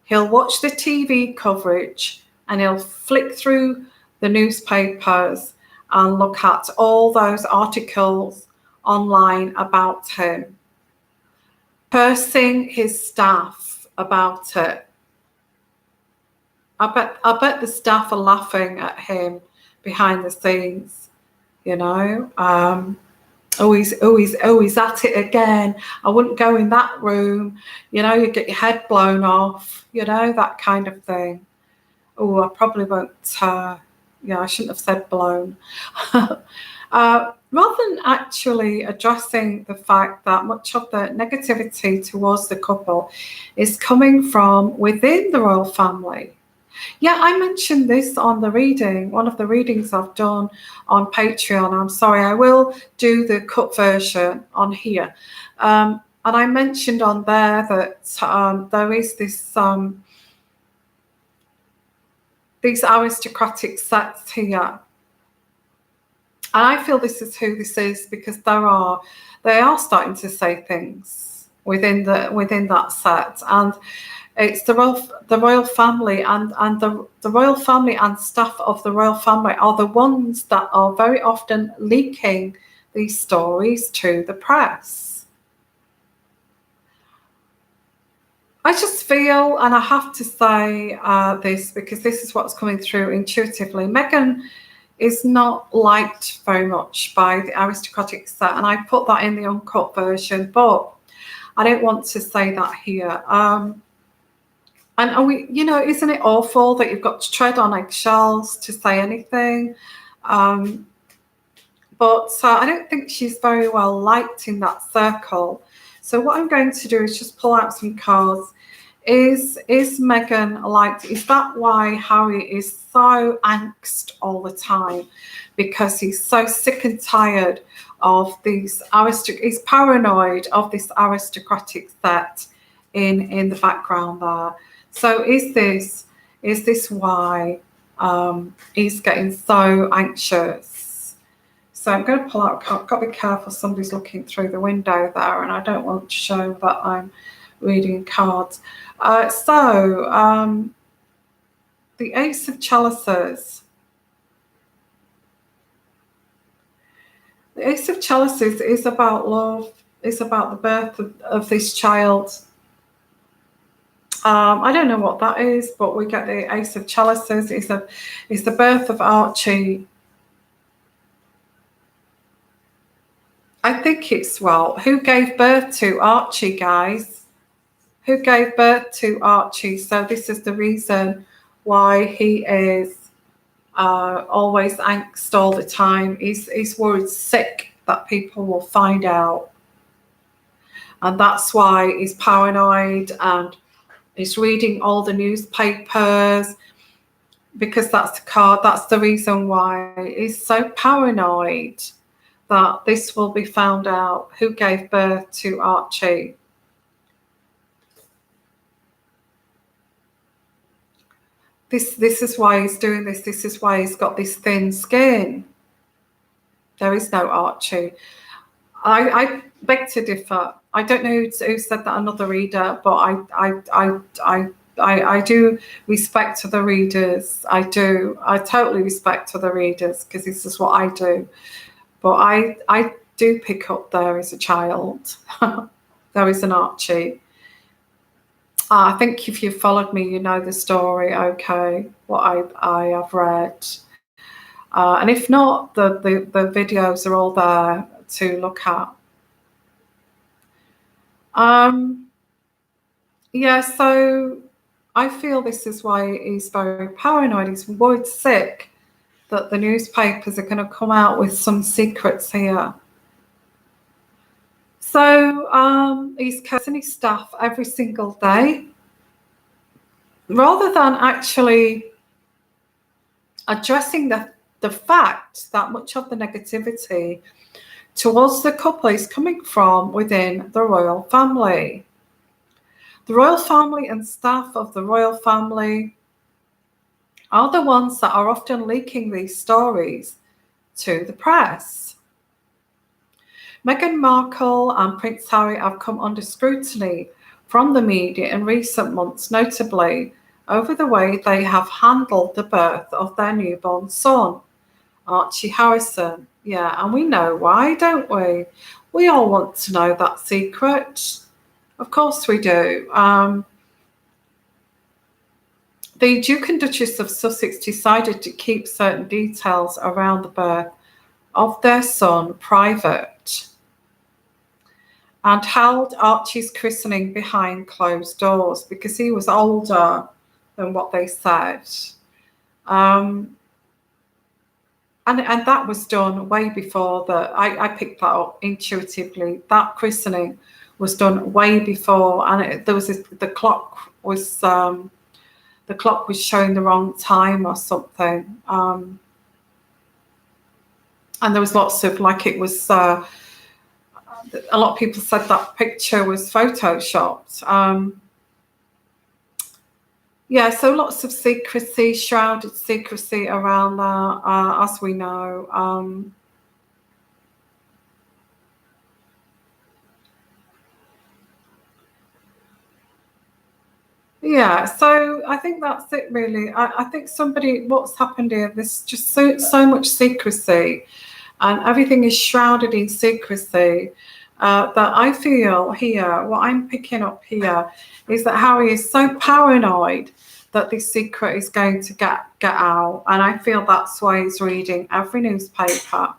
He'll watch the TV coverage and he'll flick through the newspapers and look at all those articles online about him, cursing his staff about it. I bet the staff are laughing at him behind the scenes, Oh, he's at it again. I wouldn't go in that room. You get your head blown off, that kind of thing. Oh, I probably won't. I shouldn't have said blown. Rather than actually addressing the fact that much of the negativity towards the couple is coming from within the royal family. Yeah, I mentioned this on the reading, one of the readings I've done on Patreon. I'm sorry, I will do the cut version on here. And I mentioned on there that there is this these aristocratic sets here. And I feel this is who this is because they are starting to say things within that set. And it's the royal family and the royal family and staff of the royal family are the ones that are very often leaking these stories to the press. I just feel, and I have to say this because this is what's coming through intuitively, Meghan is not liked very much by the aristocratic set, and I put that in the uncut version, but I don't want to say that here. And are we, isn't it awful that you've got to tread on eggshells to say anything? But I don't think she's very well liked in that circle. So what I'm going to do is just pull out some cards. Is Meghan liked? Is that why Harry is so angst all the time? Because he's so sick and tired of these he's paranoid of this aristocratic set in the background there. So is this why he's getting so anxious? So I'm going to pull out. I've got to be careful. Somebody's looking through the window there, and I don't want to show that I'm reading cards. The Ace of Chalices. The Ace of Chalices is about love. It's about the birth of this child. I don't know what that is, but we get the Ace of Chalices. It's the birth of Archie. I think it's, who gave birth to Archie, guys? Who gave birth to Archie? So this is the reason why he is always angst all the time. He's worried sick that people will find out. And that's why he's paranoid and he's reading all the newspapers because that's the reason why he's so paranoid that this will be found out who gave birth to Archie. This is why he's doing this. This is why he's got this thin skin. There is no Archie. I beg to differ. I don't know who said that, another reader, but I do respect to the readers. I do. I totally respect to the readers because this is what I do. But I do pick up there is a child. There is an Archie. I think if you've followed me, you know the story. Okay, what I have read. And if not, the videos are all there to look at. Yeah, so I feel this is why he's very paranoid. He's worried sick that the newspapers are going to come out with some secrets here. So he's cursing his staff every single day, rather than actually addressing the fact that much of the negativity towards the couple is coming from within the royal family. The royal family and staff of the royal family are the ones that are often leaking these stories to the press. Meghan Markle and Prince Harry have come under scrutiny from the media in recent months, notably over the way they have handled the birth of their newborn son, Archie Harrison. Yeah, and we know why, don't we? We all want to know that secret. Of course we do. The Duke and Duchess of Sussex decided to keep certain details around the birth of their son private and held Archie's christening behind closed doors because he was older than what they said. And that was done way before I picked that up intuitively. That christening was done way before, and the clock was showing the wrong time or something. And there was lots of it was. A lot of people said that picture was photoshopped. Yeah, so lots of secrecy, shrouded secrecy around that, as we know. Yeah, so I think that's it really. I think what's happened here, there's just so much secrecy and everything is shrouded in secrecy. That I feel here, what I'm picking up here is that Harry is so paranoid that this secret is going to get out. And I feel that's why he's reading every newspaper,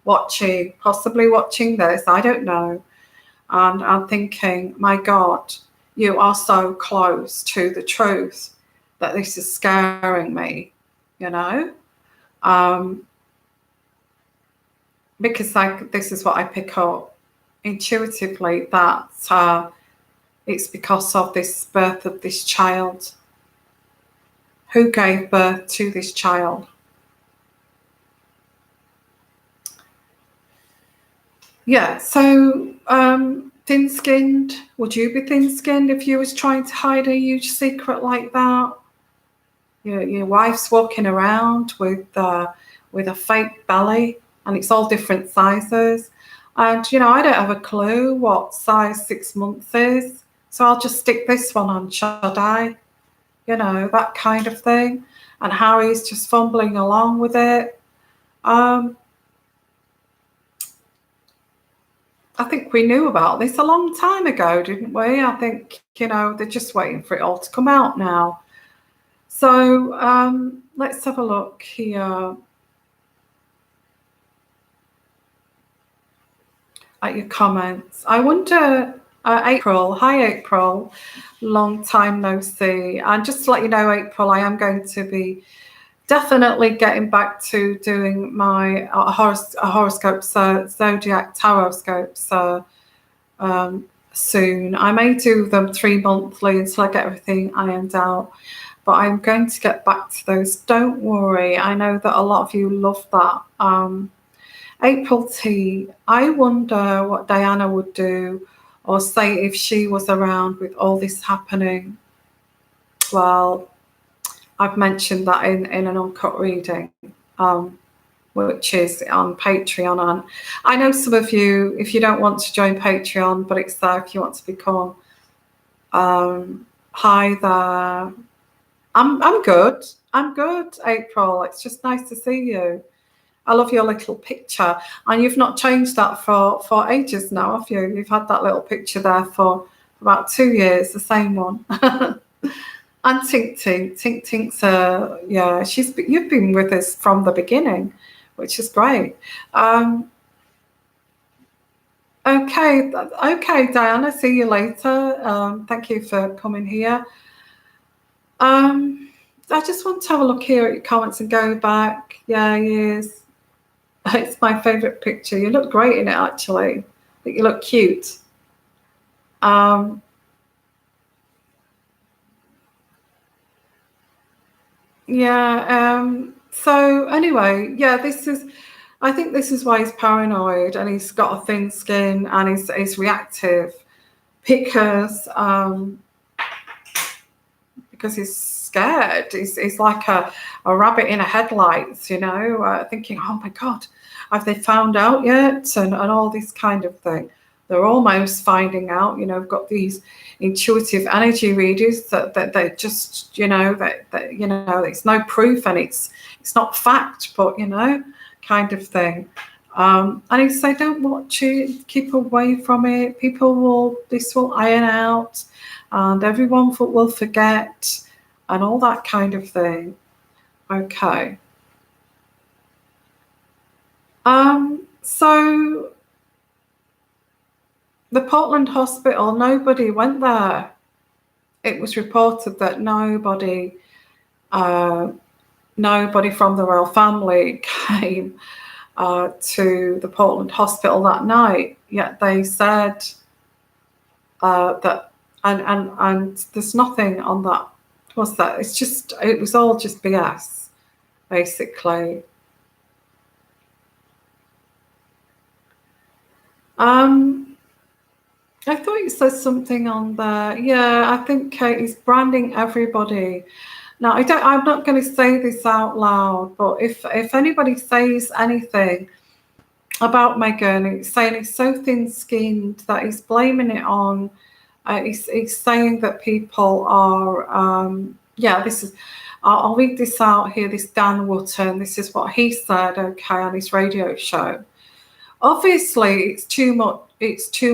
possibly watching this, I don't know. And I'm thinking, my God, you are so close to the truth that this is scaring me, you know? Because this is what I pick up intuitively, that it's because of this birth of this child. Who gave birth to this child? Yeah, so thin-skinned. Would you be thin-skinned if you was trying to hide a huge secret like that? Your wife's walking around with a fake belly, and it's all different sizes. And, I don't have a clue what size 6 months is. So I'll just stick this one on, should I? That kind of thing. And Harry's just fumbling along with it. I think we knew about this a long time ago, didn't we? I think, they're just waiting for it all to come out now. So let's have a look here at your comments. I wonder, April, hi April, long time no see. And just to let you know, April, I am going to be definitely getting back to doing my horoscope, zodiac taroscopes soon. I may do them 3 monthly until I get everything ironed out, but I'm going to get back to those. Don't worry. I know that a lot of you love that. April T, I wonder what Diana would do or say if she was around with all this happening. Well, I've mentioned that in an uncut reading. which is on Patreon. And I know some of you, if you don't want to join Patreon, but it's there if you want to become. Hi there. I'm good. I'm good, April. It's just nice to see you. I love your little picture. And you've not changed that for ages now, have you? You've had that little picture there for about 2 years, the same one. And Tink Tink. Tink Tink's, yeah, you've been with us from the beginning, which is great. Okay, Diana, see you later. Thank you for coming here. I just want to have a look here at your comments and go back. Yeah, yes. It's my favourite picture. You look great in it, actually. I think you look cute. Yeah. So anyway, yeah, I think this is why he's paranoid and he's got a thin skin and he's reactive because he's scared. He's like a rabbit in a headlights, thinking, oh my God, have they found out yet? And all this kind of thing. They're almost finding out, we've got these intuitive energy readers that they just, that it's no proof and it's not fact, but, kind of thing. And he said, don't watch it, keep away from it. This will iron out and everyone will forget and all that kind of thing. Okay. So the Portland hospital, nobody went there. It was reported that nobody from the royal family came to the Portland hospital that night. Yet they said that, and there's nothing on that. Was that? It was all just BS, basically. I thought you said something on there. Yeah, I think he's branding everybody. Now, I'm not going to say this out loud, but if anybody says anything about Meghan, it's saying he's so thin-skinned that he's blaming it on. He's saying that people are. This is. I'll read this out here. This Dan Wootton. This is what he said. Okay, on his radio show. Obviously, it's too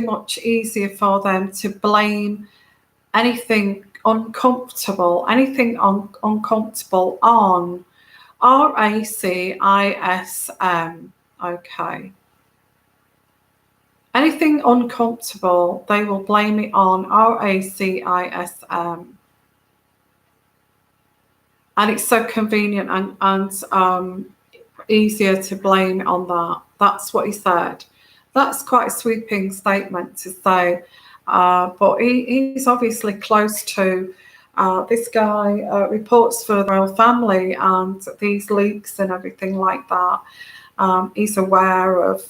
much easier for them to blame anything uncomfortable on RACISM. Okay. Anything uncomfortable, they will blame it on RACISM. And it's so convenient and easier to blame it on that. That's what he said. That's quite a sweeping statement to say. But he's obviously close to this guy, reports for the royal family and these leaks and everything like that. He's aware of,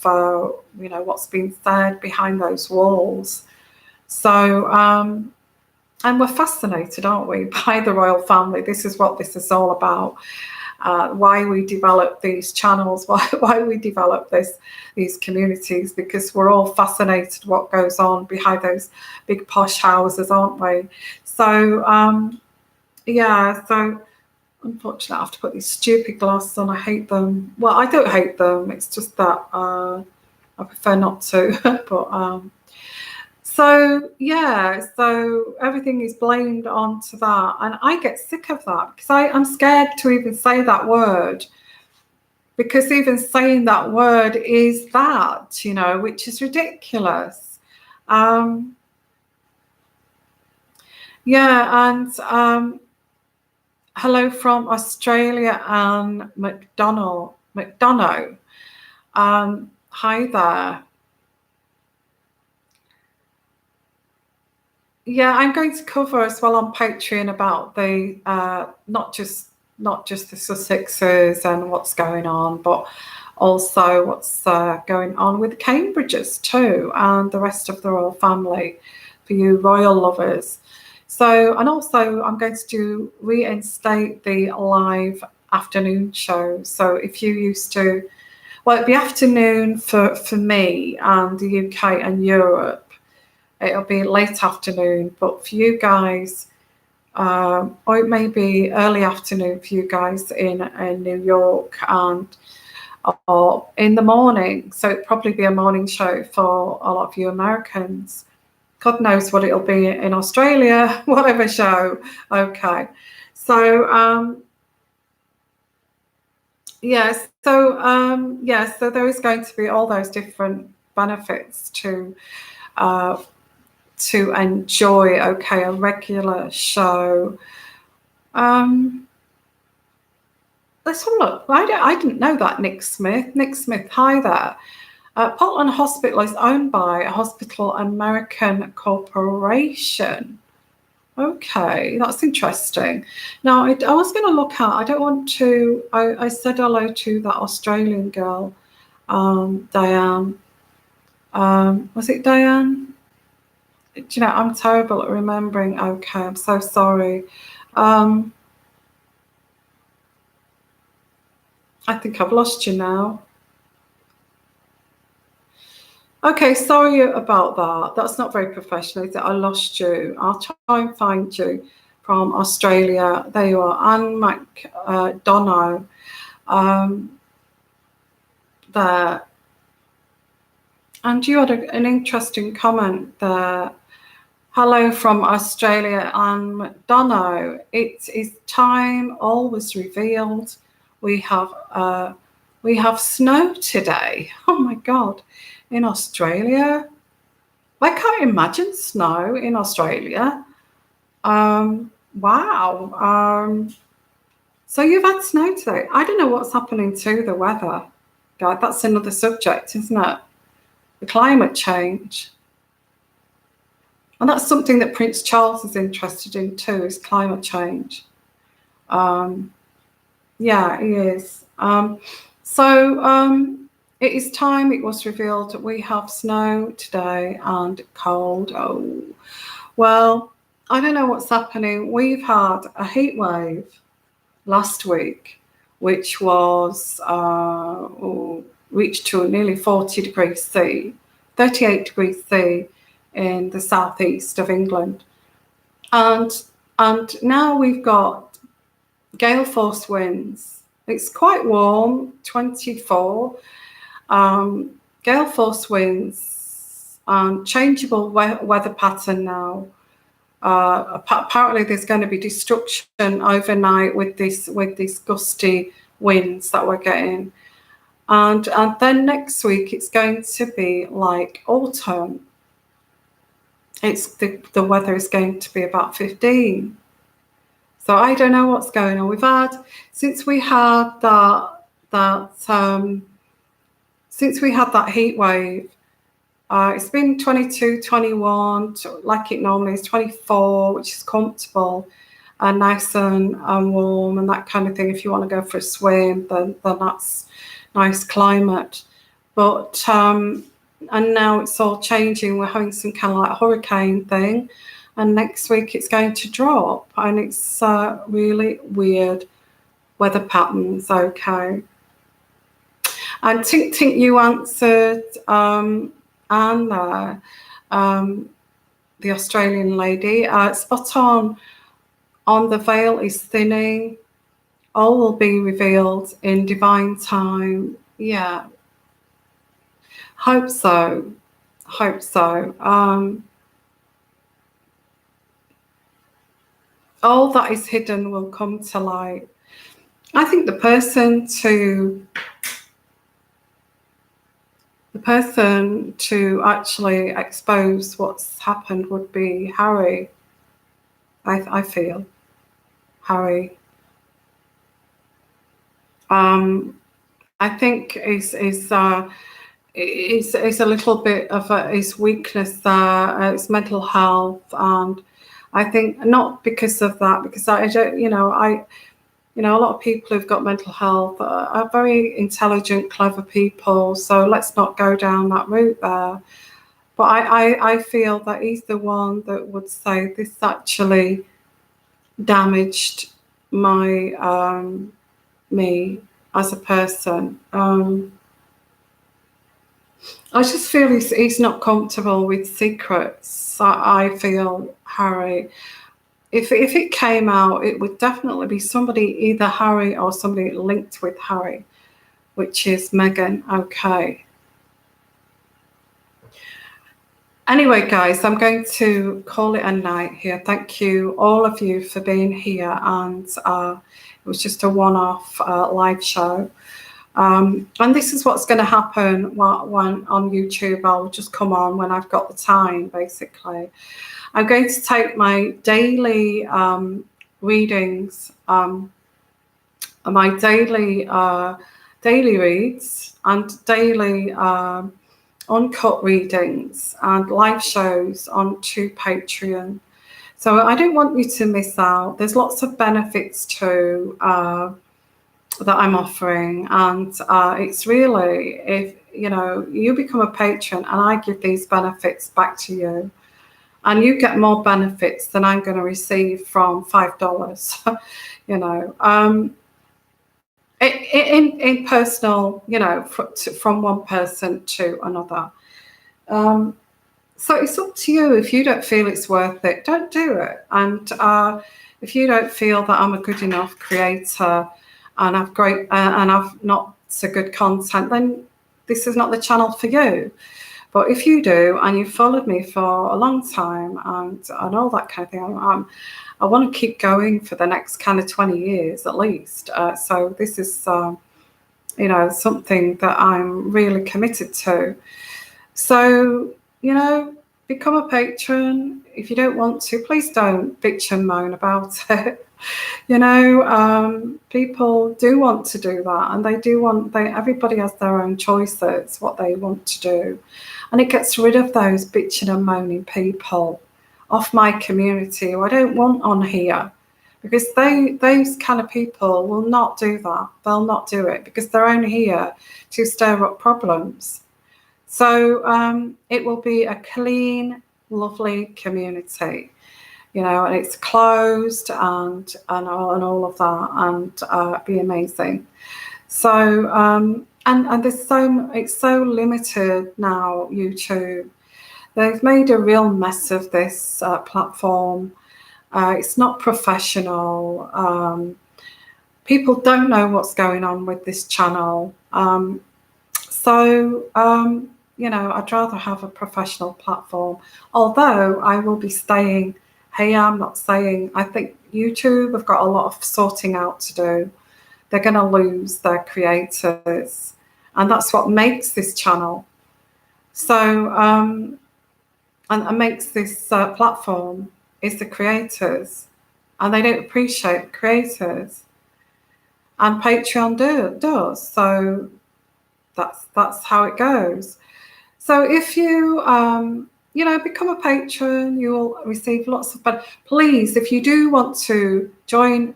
what's been said behind those walls. So, and we're fascinated, aren't we, by the royal family? This is what this is all about. Why we develop these channels, why we develop these communities, because we're all fascinated what goes on behind those big posh houses, aren't we? So, so unfortunately I have to put these stupid glasses on. I hate them. Well, I don't hate them. It's just that I prefer not to. But so everything is blamed onto that. And I get sick of that because I'm scared to even say that word. Because even saying that word is that, which is ridiculous. Hello from Australia, and McDonough. Hi there. Yeah, I'm going to cover as well on Patreon about the not just the Sussexes and what's going on, but also what's going on with the Cambridges too, and the rest of the royal family for you royal lovers. So, and also I'm going to reinstate the live afternoon show. So if you used to Well, it'd be afternoon for me and the UK and Europe. It'll be late afternoon, but for you guys, or it may be early afternoon for you guys in New York, and or in the morning. So it'd probably be a morning show for a lot of you Americans. God knows what it'll be in Australia, whatever show. Okay. So, yes. So there is going to be all those different benefits to enjoy. Okay, a regular show. Let's have a look. I didn't know that. Nick Smith. Nick Smith, hi there. Portland Hospital is owned by a Hospital American Corporation. Okay, that's interesting. Now, I was going to look at, I don't want to, I said hello to that Australian girl, Diane. Was it Diane? Do you know, I'm terrible at remembering. Okay, I'm so sorry. I think I've lost you now. Okay, sorry about that. That's not very professional, is it? I lost you. I'll try and find you from Australia. There you are, Anne McDonough. There. And you had an interesting comment there. Hello from Australia, Anne McDonough. It is time, all was revealed. We have snow today. Oh my God. In Australia, I can't imagine snow in Australia. Wow. So you've had snow today. I don't know what's happening to the weather. God, that's another subject, isn't it? The climate change. And that's something that Prince Charles is interested in too, is climate change. Yeah, he is. It is time, it was revealed that we have snow today and cold. Oh, well, I don't know what's happening. We've had a heat wave last week, which was reached to nearly 40 degrees C, 38 degrees C in the southeast of England. And now we've got gale force winds. It's quite warm, 24. Gale force winds, changeable weather pattern now. Apparently, there's going to be destruction overnight with these gusty winds that we're getting, and then next week it's going to be like autumn. It's the weather is going to be about 15. So I don't know what's going on. We've had since we had that heat wave. It's been 22, 21, like it normally is, 24, which is comfortable and nice and warm and that kind of thing. If you want to go for a swim, then that's nice climate. But and now it's all changing. We're having some kind of like hurricane thing, and next week it's going to drop, and it's really weird weather patterns. Okay. And Tink you answered Anne there, the Australian lady. Spot on the veil is thinning. All will be revealed in divine time. Yeah. Hope so. All that is hidden will come to light. I think the person to actually expose what's happened would be Harry. I feel Harry. I think is a little bit of his weakness there. It's mental health, and I think not because of that, because I don't, a lot of people who've got mental health are very intelligent, clever people. So let's not go down that route there. But I feel that he's the one that would say this actually damaged my me as a person. I just feel he's not comfortable with secrets. I feel, Harry. If it came out, it would definitely be somebody, either Harry or somebody linked with Harry, which is Meghan. Okay. Anyway, guys, I'm going to call it a night here. Thank you, all of you, for being here. And it was just a one-off live show. And this is what's going to happen when on YouTube. I'll just come on when I've got the time, basically. I'm going to take my daily readings, my daily reads and daily uncut readings and live shows onto Patreon. So I don't want you to miss out. There's lots of benefits too that I'm offering, and it's really, if you become a patron and I give these benefits back to you, and you get more benefits than I'm going to receive from $5, in personal, from one person to another. So it's up to you. If you don't feel it's worth it, don't do it. And if you don't feel that I'm a good enough creator and I've not so good content, then this is not the channel for you. But if you do, and you've followed me for a long time and all that kind of thing, I want to keep going for the next kind of 20 years at least. So this is, something that I'm really committed to. So, become a patron. If you don't want to, please don't bitch and moan about it. People do want to do that, and everybody has their own choices, what they want to do. And it gets rid of those bitching and moaning people off my community who I don't want on here, because those kind of people will not do that. They'll not do it because they're only here to stir up problems. So it will be a clean, lovely community, and it's closed and all of that, and be amazing. So and it's so limited now. YouTube, they've made a real mess of this platform. It's not professional. People don't know what's going on with this channel. I'd rather have a professional platform. Although I will be staying here, I'm not saying, I think YouTube have got a lot of sorting out to do. They're going to lose their creators, and that's what makes this channel. So, and makes this platform is the creators, and they don't appreciate the creators, and Patreon does. So that's how it goes. So if you become a patron, you will receive lots of. But please, if you do want to join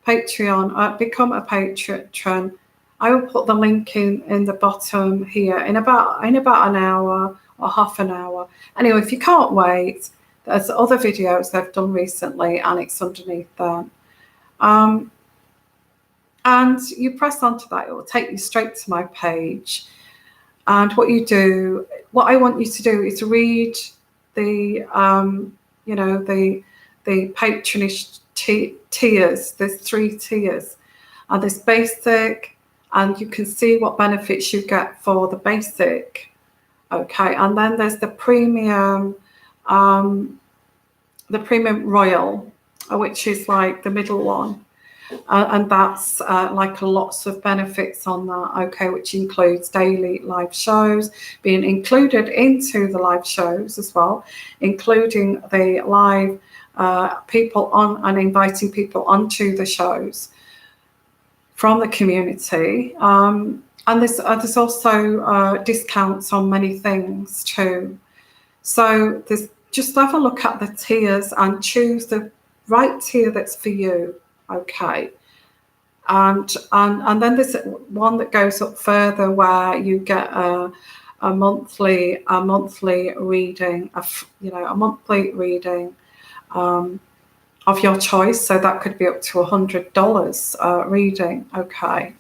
Patreon, become a patron, I will put the link in the bottom here in about an hour or half an hour. Anyway, if you can't wait, there's other videos they've done recently, and it's underneath there. And you press onto that, it will take you straight to my page. And what I want you to do is read the patronage tiers. There's 3 tiers, and there's basic, and you can see what benefits you get for the basic. Okay, and then there's the premium royal, which is like the middle one. And that's like lots of benefits on that, okay, which includes daily live shows being included into the live shows as well, including the live people on, and inviting people onto the shows from the community. And there's also discounts on many things too. So just have a look at the tiers and choose the right tier that's for you. Okay, and then there's one that goes up further where you get a monthly reading, a monthly reading of your choice. So that could be up to $100 reading. Okay,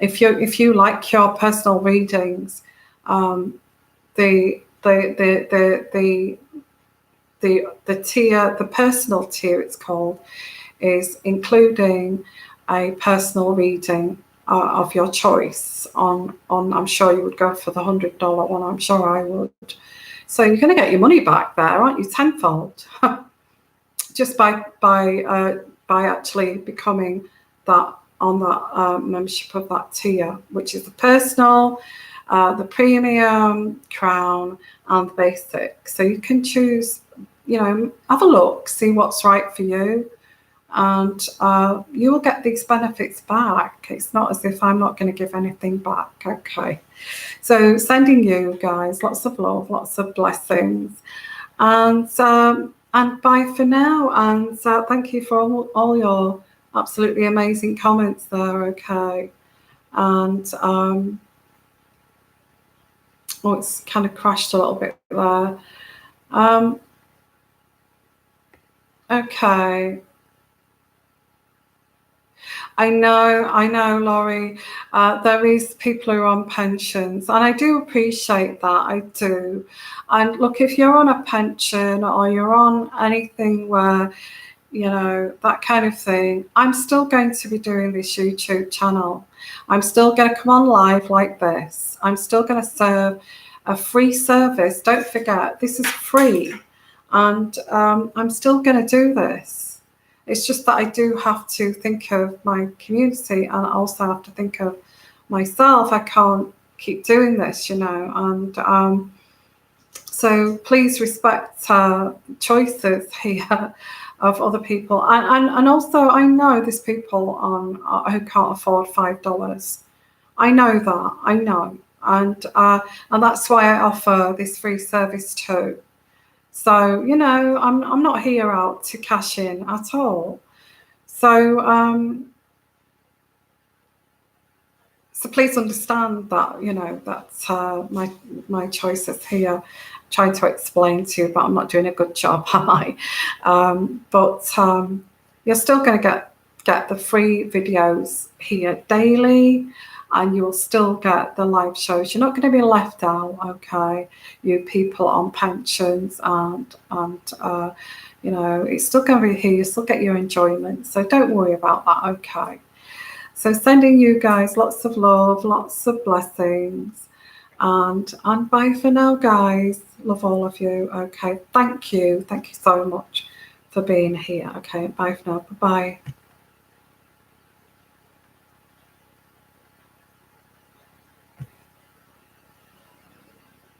if you like your personal readings, The tier, the personal tier, it's called, is including a personal reading of your choice. On I'm sure you would go for the $100 one. I'm sure I would. So you're going to get your money back there, aren't you? Tenfold, just by actually becoming that on that membership of that tier, which is the personal, the premium, crown, and the basic. So you can choose, have a look, see what's right for you, and you will get these benefits back. It's not as if I'm not going to give anything back. Okay, so sending you guys lots of love, lots of blessings, and bye for now. And thank you for all your absolutely amazing comments there. Okay, and oh, it's kind of crashed a little bit there. Okay. I know, Laurie. There is people who are on pensions, and I do appreciate that. I do. And look, if you're on a pension or you're on anything where, that kind of thing, I'm still going to be doing this YouTube channel. I'm still going to come on live like this. I'm still going to serve a free service. Don't forget, this is free. And I'm still going to do this. It's just that I do have to think of my community, and I also have to think of myself. I can't keep doing this, and so please respect choices here of other people. And also, I know there's people who can't afford $5. I know that. I know. And that's why I offer this free service too. So, I'm not here out to cash in at all. So, so please understand that, that my choices here, I'm trying to explain to you, but I'm not doing a good job, am I? But you're still going to get the free videos here daily, and you will still get the live shows. You're not going to be left out, okay? You people on pensions and it's still going to be here. You still get your enjoyment, so don't worry about that, okay? So sending you guys lots of love, lots of blessings, and bye for now, guys. Love all of you, okay? Thank you so much for being here, okay? Bye for now, bye-bye.